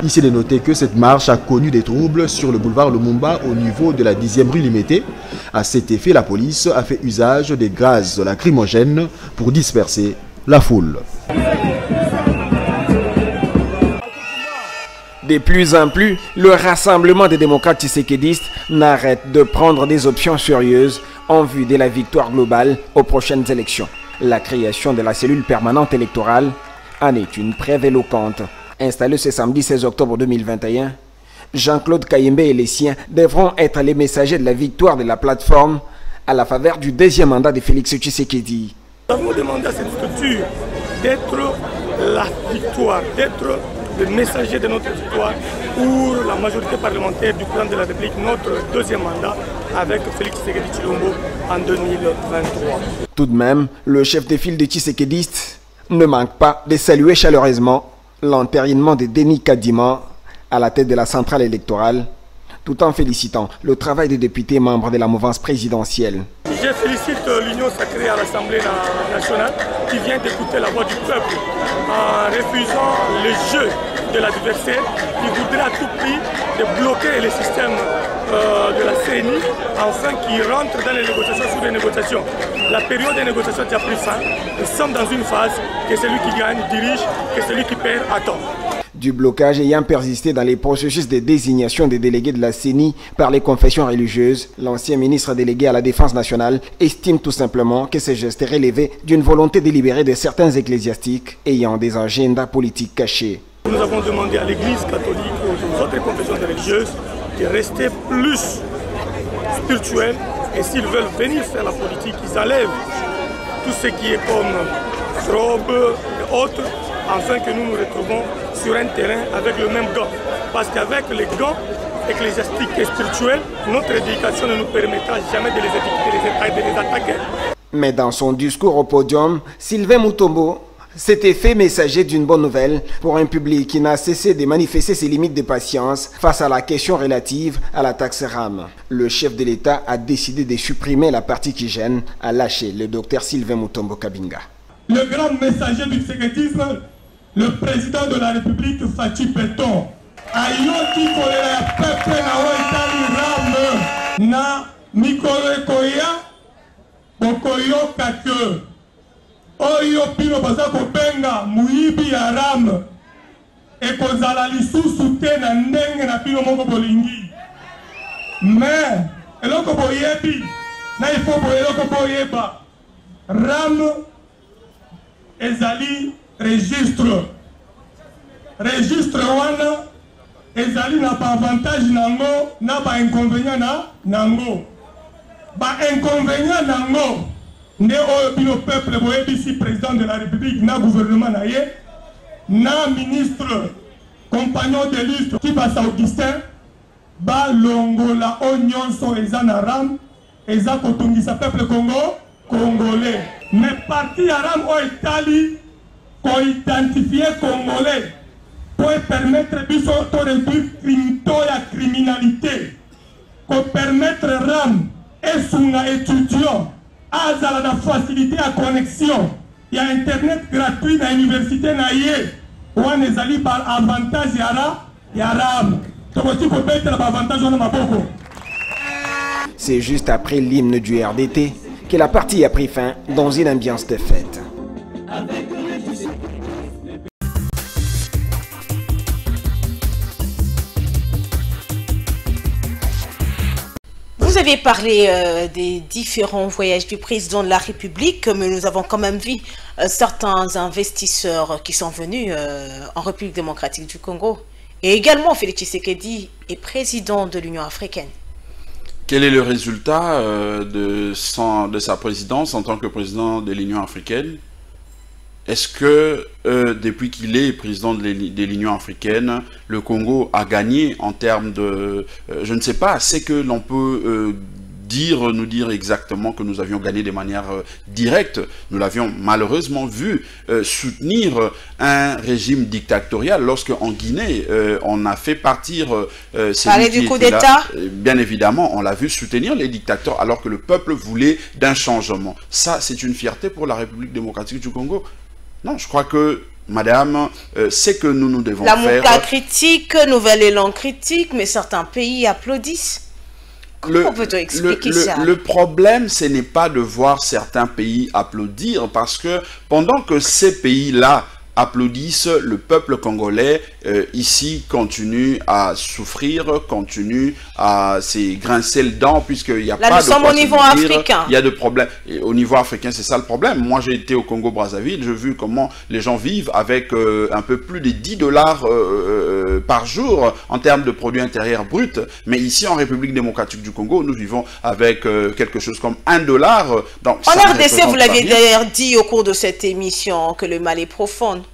Ici, il est noté que cette marche a connu des troubles sur le boulevard Lumumba au niveau de la 10e rue Limité. À cet effet, la police a fait usage des gaz lacrymogènes pour disperser la foule. De plus en plus, le rassemblement des démocrates tshisekidistes n'arrête de prendre des options sérieuses en vue de la victoire globale aux prochaines élections. La création de la cellule permanente électorale en est une preuve éloquente. Installé ce samedi 16 octobre 2021, Jean-Claude Kayembe et les siens devront être les messagers de la victoire de la plateforme à la faveur du deuxième mandat de Félix Tshisekedi. Nous avons demandé à cette structure d'être la victoire, d'être le messager de notre victoire pour la majorité parlementaire du plan de la République, notre deuxième mandat avec Félix Tshisekedi Tshilombo en 2023. Tout de même, le chef de file des Tshisekedistes ne manque pas de saluer chaleureusement l'entérinement de Denis Kadima à la tête de la centrale électorale, tout en félicitant le travail des députés membres de la mouvance présidentielle. Je félicite l'Union sacrée à l'Assemblée nationale qui vient d'écouter la voix du peuple en refusant le jeu de l'adversaire qui voudrait à tout prix de bloquer le système de la CENI afin qu'il rentre dans les négociations sur les négociations. La période des négociations est déjà pris fin. Nous sommes dans une phase que celui qui gagne dirige, que celui qui perd attend. Du blocage ayant persisté dans les processus de désignation des délégués de la CENI par les confessions religieuses, l'ancien ministre délégué à la Défense nationale estime tout simplement que ce geste est relevé d'une volonté délibérée de certains ecclésiastiques ayant des agendas politiques cachés. Nous avons demandé à l'Église catholique et aux autres confessions religieuses de rester plus spirituels et s'ils veulent venir faire la politique, ils enlèvent tout ce qui est comme robe et autres afin que nous nous retrouvons sur un terrain avec le même gant. Parce qu'avec les gants ecclésiastiques et spirituels, notre éducation ne nous permettra jamais de les attaquer. Mais dans son discours au podium, Sylvain Mutombo s'était fait messager d'une bonne nouvelle pour un public qui n'a cessé de manifester ses limites de patience face à la question relative à la taxe RAM. Le chef de l'État a décidé de supprimer la partie qui gêne, a lâché le docteur Sylvain Mutombo Kabinga. Le grand messager du sécrétisme, le président de la République, Fatou Péton, a yoki kolera peuple na itali RAM na mikolo ekoya bokoyoka ke oyo bino baza kobenga muyibi ya rame ekozala lisusu te na ndenge na bino moko bolingi. Mais eloko boyebi na ifo eloko boyeba rame ezali registre wana ezali na ba avantage nango na ba inconvénient nango. Ba inconvénient nango nde oyo bino peuple boyebisi président de la République na gouvernement na ye na ministre compagnon de liste Kibasa Augustin balongola o nyonso eza na ram eza kotungisa peuple congolais. Mais parti ya ram o etali ko identifier congolais pour permettre biso to réduire ya criminalité, ko permettre ram esunga étudiant azala na facilité à connexion ya internet gratuit na université na ye wana ezali par avantage ya ram. C'est juste après l'hymne du RDT que la partie a pris fin dans une ambiance de fête. Vous avez parlé des différents voyages du président de la République, mais nous avons quand même vu certains investisseurs qui sont venus en République démocratique du Congo. Et également, Félix Tshisekedi est président de l'Union africaine. Quel est le résultat de sa présidence en tant que président de l'Union africaine? Est-ce que depuis qu'il est président de l'Union africaine, le Congo a gagné en termes de... je ne sais pas, c'est que l'on peut nous dire exactement que nous avions gagné de manière directe. Nous l'avions malheureusement vu soutenir un régime dictatorial lorsque en Guinée on a fait partir Parler du coup d'État. Bien évidemment, on l'a vu soutenir les dictateurs alors que le peuple voulait d'un changement. Ça, c'est une fierté pour la République démocratique du Congo. Non, je crois que madame, c'est que nous devons faire... La Mouka critique, Nouvel Élan critique, mais certains pays applaudissent. Comment peut-on expliquer ça? Le problème, ce n'est pas de voir certains pays applaudir, parce que pendant que ces pays-là applaudissent, le peuple congolais ici continue à souffrir, continue à se grincer le dent, puisqu'il n'y a pas de... Là, nous sommes au niveau africain. Il y a des problèmes. Et au niveau africain, c'est ça le problème. Moi, j'ai été au Congo-Brazzaville, j'ai vu comment les gens vivent avec un peu plus de 10 $ par jour en termes de produits intérieurs bruts. Mais ici, en République démocratique du Congo, nous vivons avec quelque chose comme $1. Donc, en RDC, vous l'aviez d'ailleurs dit au cours de cette émission que le mal est profond.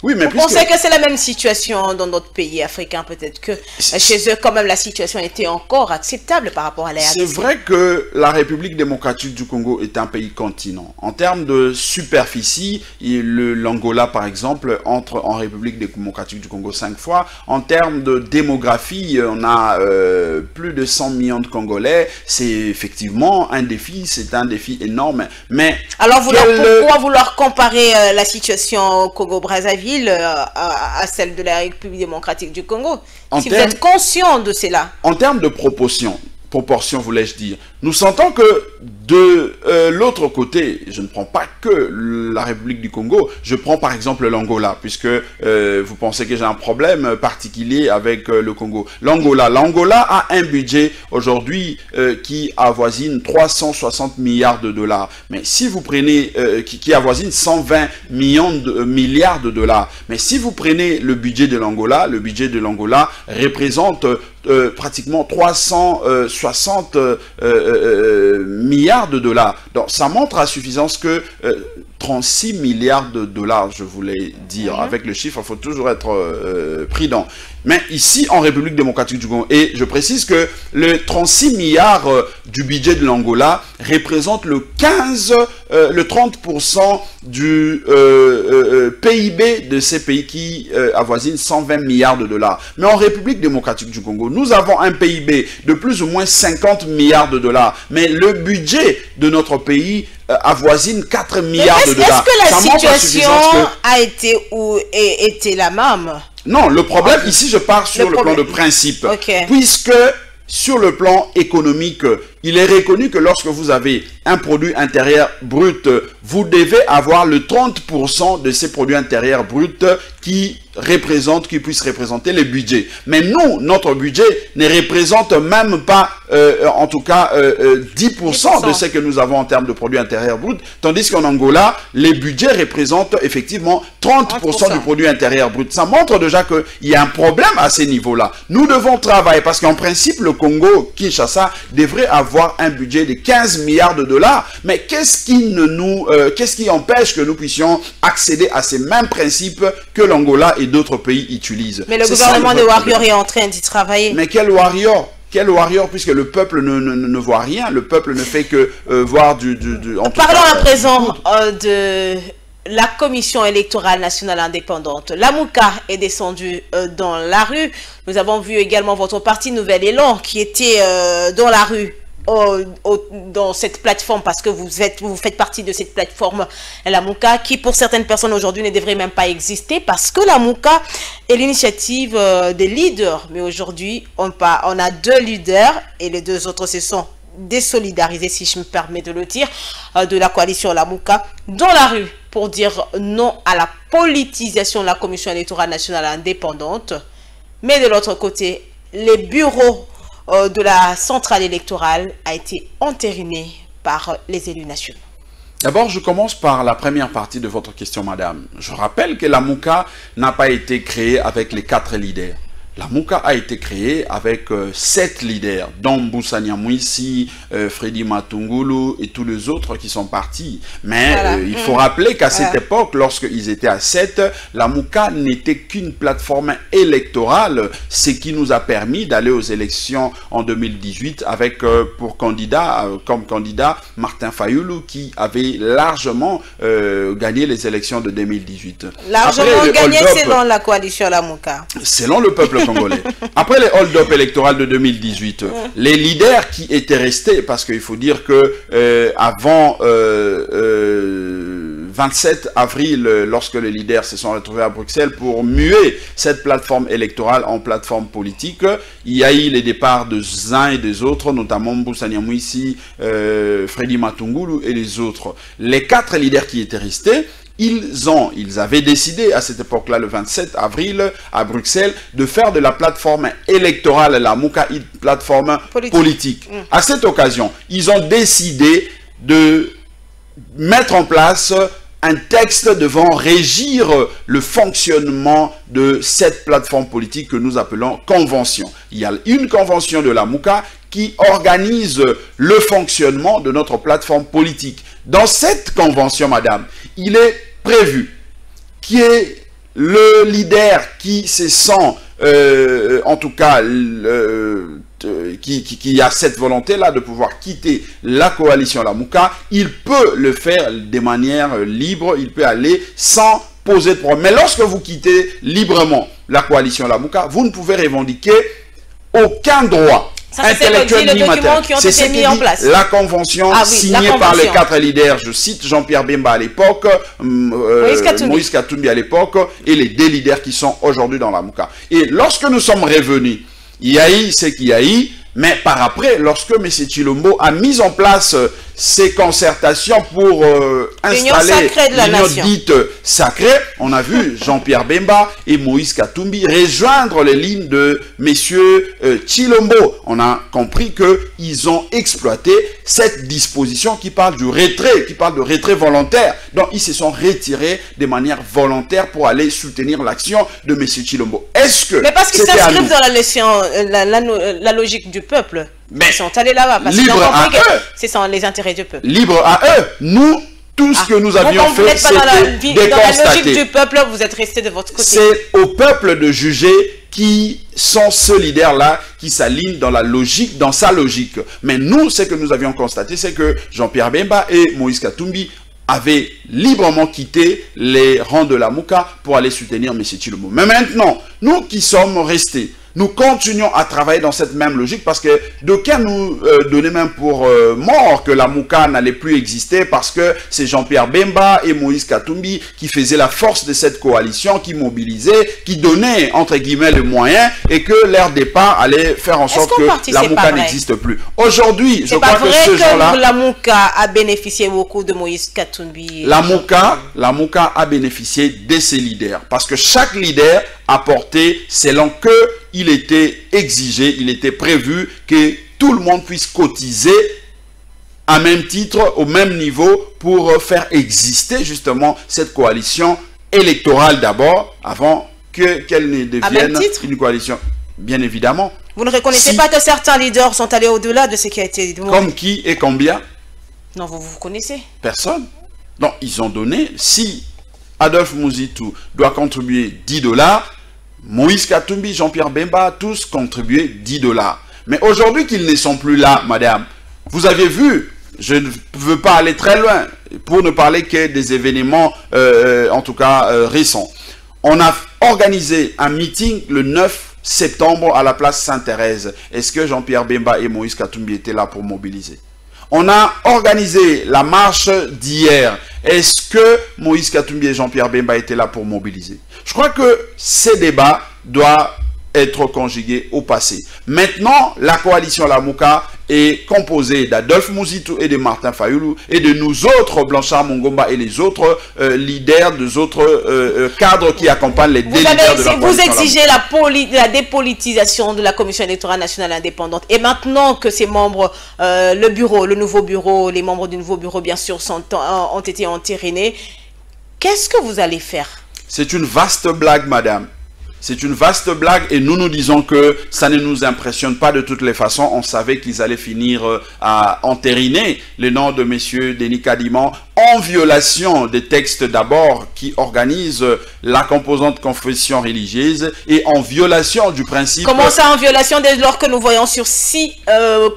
Oui, mais vous pensez que c'est la même situation dans d'autres pays africains? Peut-être que chez eux, quand même, la situation était encore acceptable par rapport à la RDC. C'est vrai que la République démocratique du Congo est un pays continent. En termes de superficie, l'Angola, par exemple, entre en République démocratique du Congo 5 fois. En termes de démographie, on a plus de 100 millions de Congolais. C'est effectivement un défi, c'est un défi énorme. Mais alors, pourquoi vouloir comparer la situation au Congo-Brazzaville à celle de la République démocratique du Congo, si vous êtes conscient de cela? En termes de proportion, voulais-je dire, nous sentons que de l'autre côté, je ne prends pas que la République du Congo, je prends par exemple l'Angola, puisque vous pensez que j'ai un problème particulier avec le Congo. L'Angola a un budget aujourd'hui qui avoisine 360 milliards de $. Mais si vous prenez, qui avoisine 120 milliards de $. Mais si vous prenez le budget de l'Angola représente pratiquement 360 milliards de $. Donc ça montre à suffisance que 36 milliards de $, je voulais dire. Avec le chiffre, il faut toujours être prudent. Mais ici, en République démocratique du Congo, et je précise que le 36 milliards du budget de l'Angola représente le 30% du PIB de ces pays qui avoisinent 120 milliards de $. Mais en République démocratique du Congo, nous avons un PIB de plus ou moins 50 milliards de $. Mais le budget de notre pays avoisine 4 milliards de $. Est-ce que la situation a été ou était la même? Non, le problème, ici je pars sur le plan de principe. Puisque sur le plan économique, il est reconnu que lorsque vous avez un produit intérieur brut, vous devez avoir le 30% de ces produits intérieurs bruts qui puissent représenter le budget. Mais nous, notre budget ne représente même pas, en tout cas, 10% de ce que nous avons en termes de produits intérieurs bruts, tandis qu'en Angola, les budgets représentent effectivement 30% du produit intérieur brut. Ça montre déjà qu'il y a un problème à ces niveaux-là. Nous devons travailler parce qu'en principe, le Congo, Kinshasa, devrait avoir un budget de 15 milliards de dollars. Mais qu'est-ce qui empêche que nous puissions accéder à ces mêmes principes que l'Angola et d'autres pays utilisent? Mais le gouvernement de Warrior est en train d'y travailler. Mais quel Warrior? Quel Warrior, puisque le peuple ne voit rien, le peuple ne fait que voir Parlons à présent de la Commission électorale nationale indépendante. La Mouka est descendue dans la rue. Nous avons vu également votre parti Nouvel Élan qui était dans la rue. Dans cette plateforme, parce que vous faites partie de cette plateforme, la Mouka, qui pour certaines personnes aujourd'hui ne devrait même pas exister, parce que la Mouka est l'initiative des leaders. Mais aujourd'hui, on a 2 leaders et les 2 autres se sont désolidarisés, si je me permets de le dire, de la coalition La Mouka dans la rue pour dire non à la politisation de la Commission électorale nationale indépendante. Mais de l'autre côté, les bureaux de la centrale électorale a été entériné par les élus nationaux. D'abord, je commence par la première partie de votre question, madame. Je rappelle que la Mouka n'a pas été créée avec les 4 leaders. La Mouka a été créée avec 7 leaders, dont Mbusa Nyamwisi, Freddy Matungulu et tous les autres qui sont partis. Mais voilà. Il faut rappeler qu'à cette époque, lorsqu'ils étaient à 7, la Mouka n'était qu'une plateforme électorale, ce qui nous a permis d'aller aux élections en 2018 avec comme candidat Martin Fayulu qui avait largement gagné les élections de 2018. Largement gagné selon la coalition La Mouka. Selon le peuple congolais. Après les hold-up électoraux de 2018, les leaders qui étaient restés, parce qu'il faut dire que avant 27 avril, lorsque les leaders se sont retrouvés à Bruxelles pour muer cette plateforme électorale en plateforme politique, il y a eu les départs des uns et des autres, notamment Mbusa Nyamwisi, Freddy Matungulu et les autres. Les 4 leaders qui étaient restés, ils avaient décidé à cette époque-là, le 27 avril, à Bruxelles, de faire de la plateforme électorale, la Mouka, une plateforme politique. À cette occasion, ils ont décidé de mettre en place un texte devant régir le fonctionnement de cette plateforme politique que nous appelons convention. Il y a une convention de la Mouka qui organise le fonctionnement de notre plateforme politique. Dans cette convention, madame, il est prévu qu'il y ait le leader qui se sent, en tout cas, qui a cette volonté-là de pouvoir quitter la coalition La Mouka, il peut le faire de manière libre, il peut aller sans poser de problème. Mais lorsque vous quittez librement la coalition La Mouka, vous ne pouvez revendiquer aucun droit intellectuel ni matériel. C'est ce qui dit la convention signée par les 4 leaders. Je cite Jean-Pierre Bemba à l'époque, Moïse Katumbi à l'époque, et les 2 leaders qui sont aujourd'hui dans la Mouka. Et lorsque nous sommes revenus, il y a eu ce qu'il y a eu, mais par après, lorsque M. Tshilombo a mis en place ces concertations pour installer l'union dite sacrée, on a vu Jean-Pierre Bemba et Moïse Katumbi rejoindre les lignes de M. Tshilombo. On a compris qu'ils ont exploité cette disposition qui parle du retrait, qui parle de retrait volontaire. Donc, ils se sont retirés de manière volontaire pour aller soutenir l'action de M. Tshilombo. Est-ce que... Mais parce qu'ils s'inscrivent dans la logique du peuple. Mais ils sont allés là-bas parce qu'ils ont compris que c'est sans les intérêts du peuple. Libre à eux. Nous, tout ce que nous avions fait, c'était de dans la logique du peuple, vous êtes restés de votre côté. C'est au peuple de juger qui sont ce leader-là qui s'aligne dans la logique, dans sa logique. Mais nous, ce que nous avions constaté, c'est que Jean-Pierre Bemba et Moïse Katumbi avaient librement quitté les rangs de la Mouka pour aller soutenir M. Tshilombo. Mais maintenant, nous qui sommes restés, Nous continuons à travailler dans cette même logique parce que d'aucuns nous donnaient même pour mort que la Mouka n'allait plus exister parce que c'est Jean-Pierre Bemba et Moïse Katumbi qui faisaient la force de cette coalition, qui mobilisaient, qui donnaient entre guillemets les moyens et que leur départ allait faire en sorte que la Mouka n'existe plus. Aujourd'hui, je crois que ce jour-là... la Mouka a bénéficié beaucoup de Moïse Katumbi. La Mouka a bénéficié de ses leaders parce que chaque leader a porté selon que il était exigé, il était prévu que tout le monde puisse cotiser à même titre, au même niveau pour faire exister justement cette coalition électorale d'abord, avant qu'elle ne devienne une coalition, bien évidemment. Vous ne reconnaissez pas que certains leaders sont allés au-delà de ce qui a été demandé? Comme qui et combien? Non, vous connaissez? Personne. Donc, ils ont donné, si Adolphe Mouzitou doit contribuer $10, Moïse Katumbi, Jean-Pierre Bemba, tous contribuaient $10. Mais aujourd'hui qu'ils ne sont plus là, madame, vous avez vu, je ne veux pas aller très loin, pour ne parler que des événements, en tout cas récents. On a organisé un meeting le 9 septembre à la place Sainte-Thérèse. Est-ce que Jean-Pierre Bemba et Moïse Katumbi étaient là pour mobiliser? On a organisé la marche d'hier. Est-ce que Moïse Katumbi et Jean-Pierre Bemba étaient là pour mobiliser? Je crois que ces débats doivent être conjugués au passé. Maintenant, la coalition La Mouka est composée d'Adolphe Mouzitou et de Martin Fayoulou et de nous autres, Blanchard Mongomba et les autres leaders, des autres cadres qui accompagnent les leaders de la coalition. Vous exigez la dépolitisation de la Commission électorale nationale indépendante. Et maintenant que ces membres, le bureau, le nouveau bureau, les membres du nouveau bureau, bien sûr, ont été entérinés, qu'est-ce que vous allez faire? C'est une vaste blague, madame. C'est une vaste blague et nous nous disons que ça ne nous impressionne pas de toutes les façons. On savait qu'ils allaient finir à entériner le nom de M. Denis Kadimon en violation des textes d'abord qui organisent la composante confession religieuse et en violation du principe... Comment ça en violation dès lors que nous voyons sur 6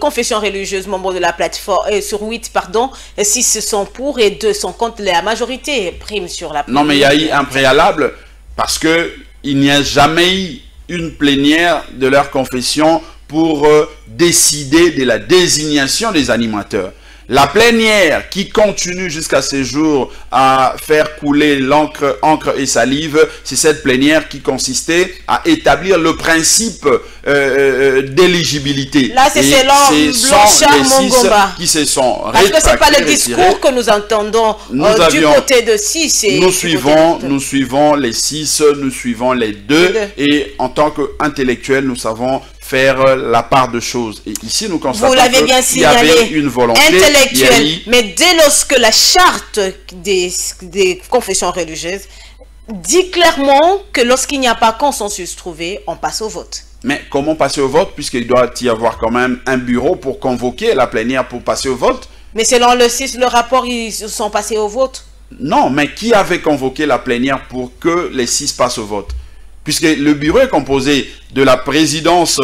confessions religieuses membres de la plateforme, sur 8 pardon, 6 sont pour et 2 sont contre, la majorité prime sur la... Non mais il y a eu un préalable parce que il n'y a jamais eu une plénière de leur confession pour décider de la désignation des animateurs. La plénière qui continue jusqu'à ce jour à faire couler l'encre et salive, c'est cette plénière qui consistait à établir le principe d'éligibilité. Là, c'est selon Blanchard Mongomba qui se sont rétractés. Parce que ce n'est pas le discours que nous entendons du côté de 6. Nous suivons les 6, nous suivons les 2 et en tant qu'intellectuels, nous savons faire la part de choses. Et ici, nous constatons qu'il y avait une volonté intellectuelle. Mais dès lors que la charte des confessions religieuses dit clairement que lorsqu'il n'y a pas consensus trouvé, on passe au vote. Mais comment passer au vote puisqu'il doit y avoir quand même un bureau pour convoquer la plénière pour passer au vote? Mais selon le rapport, ils sont passés au vote. Non, mais qui avait convoqué la plénière pour que les 6 passent au vote? Puisque le bureau est composé de la présidence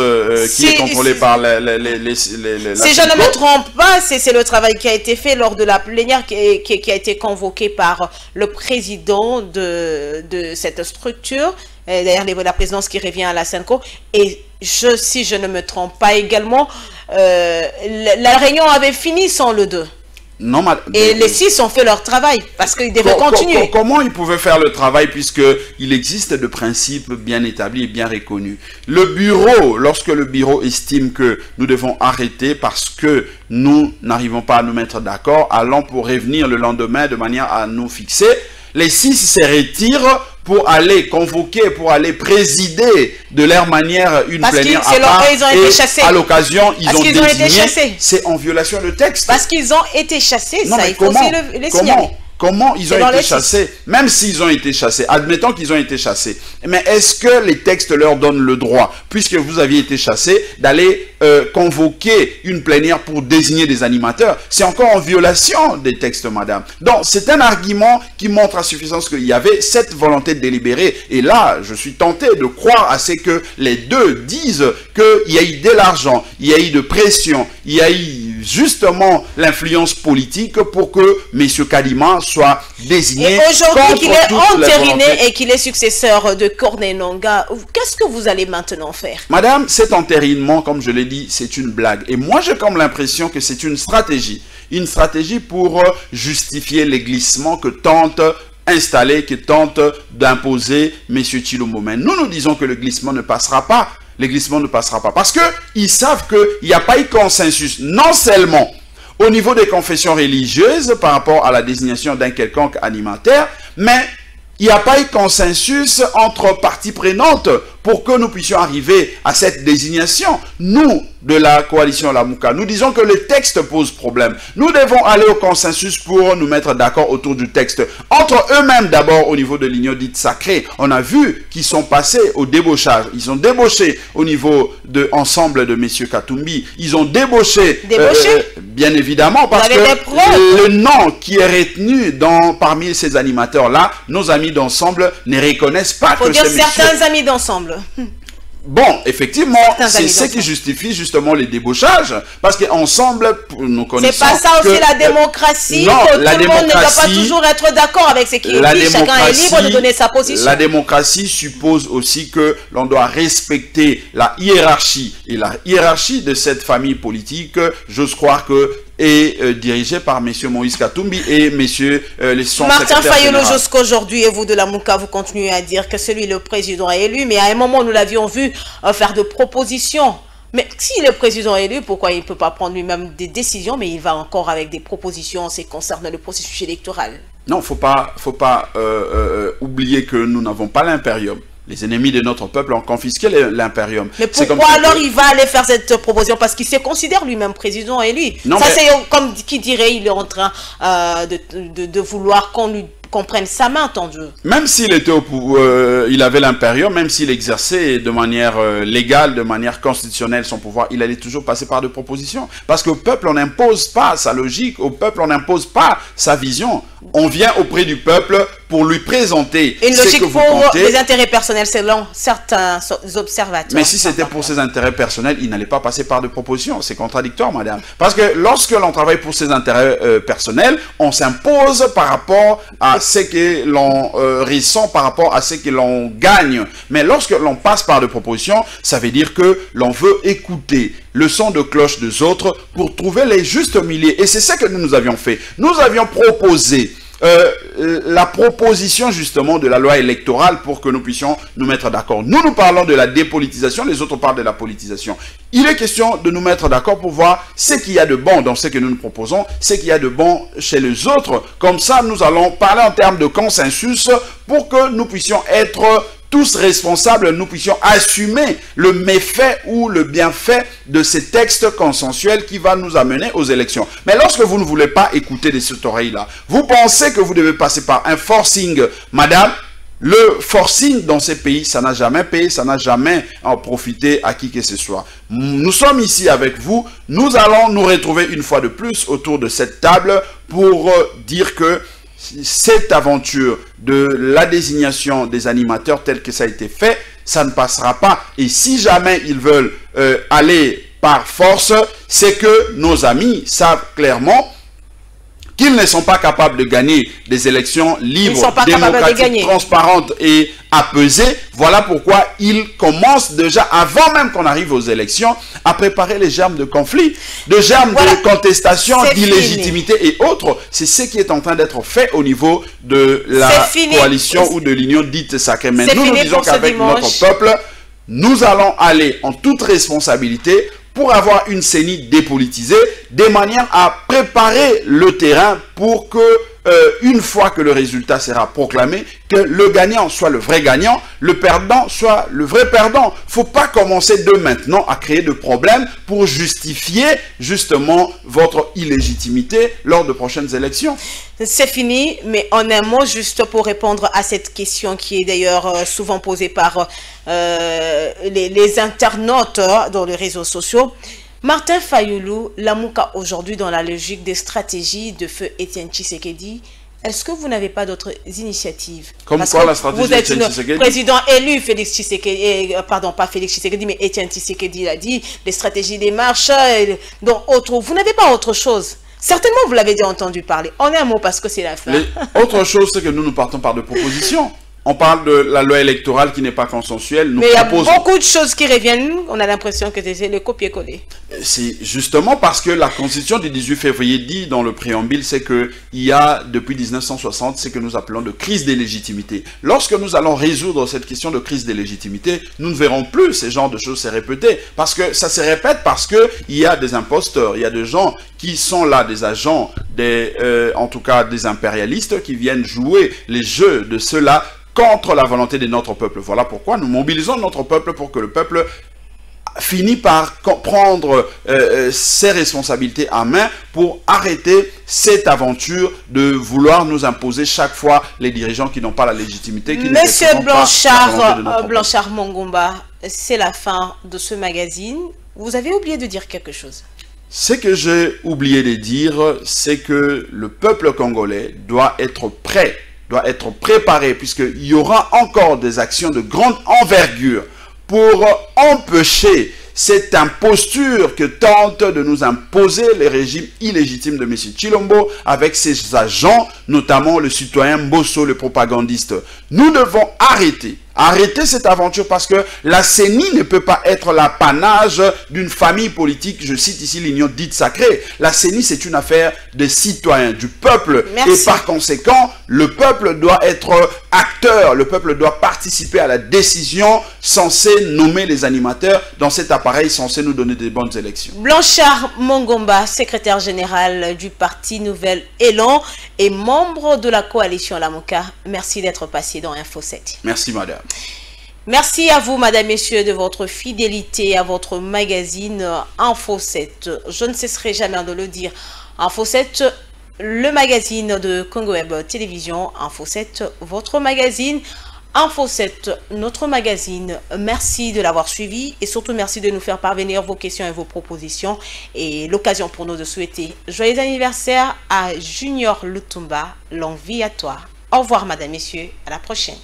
qui est contrôlée par si je ne me trompe pas, c'est le travail qui a été fait lors de la plénière qui a été convoquée par le président de cette structure, d'ailleurs la présidence qui revient à la Senco. Et si je ne me trompe pas également, la réunion avait fini sans le 2. Non, et les 6 ont fait leur travail parce qu'ils devaient continuer. Comment ils pouvaient faire le travail puisqu'il existe de principes bien établis et bien reconnus? Le bureau, lorsque le bureau estime que nous devons arrêter parce que nous n'arrivons pas à nous mettre d'accord, allons pour revenir le lendemain de manière à nous fixer, les 6 se retirent pour aller convoquer, pour aller présider de leur manière une plénière à part. Ils ont été chassés. À l'occasion, ils ont désigné. C'est en violation de texte. Parce qu'ils ont été chassés, non, ça, il faut aussi les signaler. Comment ils ont été chassés? Même s'ils ont été chassés, admettons qu'ils ont été chassés. Mais est-ce que les textes leur donnent le droit, puisque vous aviez été chassés, d'aller convoquer une plénière pour désigner des animateurs? C'est encore en violation des textes, madame. Donc, c'est un argument qui montre à suffisance qu'il y avait cette volonté de délibérer. Et là, je suis tenté de croire à ce que les deux disent qu'il y a eu de l'argent, il y a eu de pression, il y a eu justement l'influence politique pour que M. Kadima soit désigné. Et aujourd'hui qu'il est entériné et qu'il est successeur de Corneille Nangaa, qu'est-ce que vous allez maintenant faire? Madame, cet entérinement, comme je l'ai dit, c'est une blague. Et moi, j'ai comme l'impression que c'est une stratégie. Une stratégie pour justifier les glissements que tente installer, que tente d'imposer M. Tshilombo. Mais nous disons que le glissement ne passera pas. Le glissement ne passera pas. Parce qu'ils savent qu'il n'y a pas eu consensus. Non seulement au niveau des confessions religieuses par rapport à la désignation d'un quelconque animateur, mais il n'y a pas eu consensus entre parties prenantes pour que nous puissions arriver à cette désignation. Nous, de la coalition Lamouka, nous disons que le texte pose problème. Nous devons aller au consensus pour nous mettre d'accord autour du texte. Entre eux-mêmes, d'abord, au niveau de l'union dite sacrée, on a vu qu'ils sont passés au débauchage. Ils ont débauché au niveau de l'ensemble de M. Katumbi. Ils ont débauché, bien évidemment, parce que le nom qui est retenu parmi ces animateurs-là, nos amis d'ensemble ne reconnaissent pas que c'est certains amis d'ensemble. Bon, effectivement, c'est ce qui justifie justement les débauchages, parce qu'ensemble, nous connaissons... C'est pas ça aussi la démocratie, non, que tout le monde ne doit pas toujours être d'accord avec ce qui est dit, chacun est libre de donner sa position. La démocratie suppose aussi que l'on doit respecter la hiérarchie, et la hiérarchie de cette famille politique, j'ose croire que est dirigé par M. Moïse Katumbi et M. son Martin Fayulu, jusqu'aujourd'hui, et vous de la Mouka, vous continuez à dire que celui le président est élu, mais à un moment, nous l'avions vu faire de propositions. Mais si le président est élu, pourquoi il ne peut pas prendre lui-même des décisions, mais il va encore avec des propositions en ce qui concerne le processus électoral? Non, faut pas oublier que nous n'avons pas l'impérium. Les ennemis de notre peuple ont confisqué l'impérium. Mais pourquoi alors il va aller faire cette proposition? Parce qu'il se considère lui-même président et lui. Non, ça, c'est comme qui dirait, il est en train de vouloir qu'on prenne sa main tendue. Même s'il était au pouvoir, il avait l'impérium, même s'il exerçait de manière légale, de manière constitutionnelle son pouvoir, il allait toujours passer par des propositions. Parce qu'au peuple, on n'impose pas sa logique, au peuple, on n'impose pas sa vision. On vient auprès du peuple pour lui présenter une logique pour les intérêts personnels selon certains observateurs. Mais si c'était pour ses intérêts personnels, il n'allait pas passer par des propositions. C'est contradictoire, madame. Parce que lorsque l'on travaille pour ses intérêts personnels, on s'impose par rapport à ce que l'on ressent, par rapport à ce que l'on gagne. Mais lorsque l'on passe par des propositions, ça veut dire que l'on veut écouter le son de cloche des autres pour trouver les justes milieux. Et c'est ce que nous avions fait. Nous avions proposé la proposition justement de la loi électorale pour que nous puissions nous mettre d'accord. Nous parlons de la dépolitisation, les autres parlent de la politisation. Il est question de nous mettre d'accord pour voir ce qu'il y a de bon dans ce que nous nous proposons, ce qu'il y a de bon chez les autres. Comme ça, nous allons parler en termes de consensus pour que nous puissions être tous responsables, nous puissions assumer le méfait ou le bienfait de ces textes consensuels qui va nous amener aux élections. Mais lorsque vous ne voulez pas écouter de cette oreille-là, vous pensez que vous devez passer par un forcing, madame, le forcing dans ces pays, ça n'a jamais payé, ça n'a jamais profité à qui que ce soit. Nous sommes ici avec vous, nous allons nous retrouver une fois de plus autour de cette table pour dire que cette aventure de la désignation des animateurs tel que ça a été fait, ça ne passera pas. Et si jamais ils veulent aller par force, c'est que nos amis savent clairement qu'ils ne sont pas capables de gagner des élections libres, démocratiques, transparentes et apaisées. Voilà pourquoi ils commencent déjà, avant même qu'on arrive aux élections, à préparer les germes de conflit, de germes de contestation, d'illégitimité et autres. C'est ce qui est en train d'être fait au niveau de la coalition ou de l'union dite sacrée. Mais nous disons qu'avec notre peuple, nous allons aller en toute responsabilité pour avoir une CENI dépolitisée, de manière à préparer le terrain pour que, une fois que le résultat sera proclamé, que le gagnant soit le vrai gagnant, le perdant soit le vrai perdant. Il ne faut pas commencer de maintenant à créer de problèmes pour justifier justement votre illégitimité lors de prochaines élections. C'est fini, mais en un mot, juste pour répondre à cette question qui est d'ailleurs souvent posée par les internautes dans les réseaux sociaux. Martin Fayulu, Lamouka aujourd'hui dans la logique des stratégies de feu Étienne Tshisekedi, Est-ce que vous n'avez pas d'autres initiatives? Comme quoi la stratégie vous êtes Etienne Tshisekedi? Président élu, Félix Tshisekedi, pardon, pas Félix Tshisekedi, mais Etienne Tshisekedi l'a dit, les stratégies des marches, donc autre, vous n'avez pas autre chose? Certainement, vous l'avez déjà entendu parler. En un mot, parce que c'est la fin. Autre chose, c'est que nous partons par des propositions. On parle de la loi électorale qui n'est pas consensuelle. Mais il y a beaucoup de choses qui reviennent. On a l'impression que c'est le copier-coller. C'est justement parce que la Constitution du 18 février dit dans le préambule, c'est qu'il y a depuis 1960 ce que nous appelons de crise des légitimités. Lorsque nous allons résoudre cette question de crise des légitimités, nous ne verrons plus ce genre de choses se répéter. Parce que ça se répète parce qu'il y a des imposteurs, il y a des gens qui sont là, des agents, en tout cas des impérialistes qui viennent jouer les jeux de ceux-là contre la volonté de notre peuple. Voilà pourquoi nous mobilisons notre peuple pour que le peuple finisse par prendre ses responsabilités en main pour arrêter cette aventure de vouloir nous imposer chaque fois les dirigeants qui n'ont pas la légitimité. Qui Monsieur Blanchard Mongomba, c'est la fin de ce magazine. Vous avez oublié de dire quelque chose. Ce que j'ai oublié de dire, c'est que le peuple congolais doit être prêt, doit être préparé, puisqu'il y aura encore des actions de grande envergure pour empêcher cette imposture que tente de nous imposer les régimes illégitimes de M. Tshilombo avec ses agents, notamment le citoyen Mbosso, le propagandiste. Nous devons arrêter cette aventure parce que la CENI ne peut pas être l'apanage d'une famille politique, je cite ici l'union dite sacrée. La CENI, c'est une affaire des citoyens, du peuple. Merci. Et par conséquent, le peuple doit être acteur, le peuple doit participer à la décision censée nommer les animateurs dans cet appareil censé nous donner des bonnes élections. Blanchard Mongomba, secrétaire général du parti Nouvel Élan et membre de la coalition Lamoka, merci d'être passé dans Info 7. Merci madame. Merci à vous, madame, messieurs, de votre fidélité à votre magazine Info 7. Je ne cesserai jamais de le dire. Info 7, le magazine de Congo Web Télévision. Info 7, votre magazine. Info 7, notre magazine. Merci de l'avoir suivi et surtout merci de nous faire parvenir vos questions et vos propositions. Et l'occasion pour nous de souhaiter joyeux anniversaire à Junior Lutumba. Longue vie à toi. Au revoir, madame, messieurs. À la prochaine.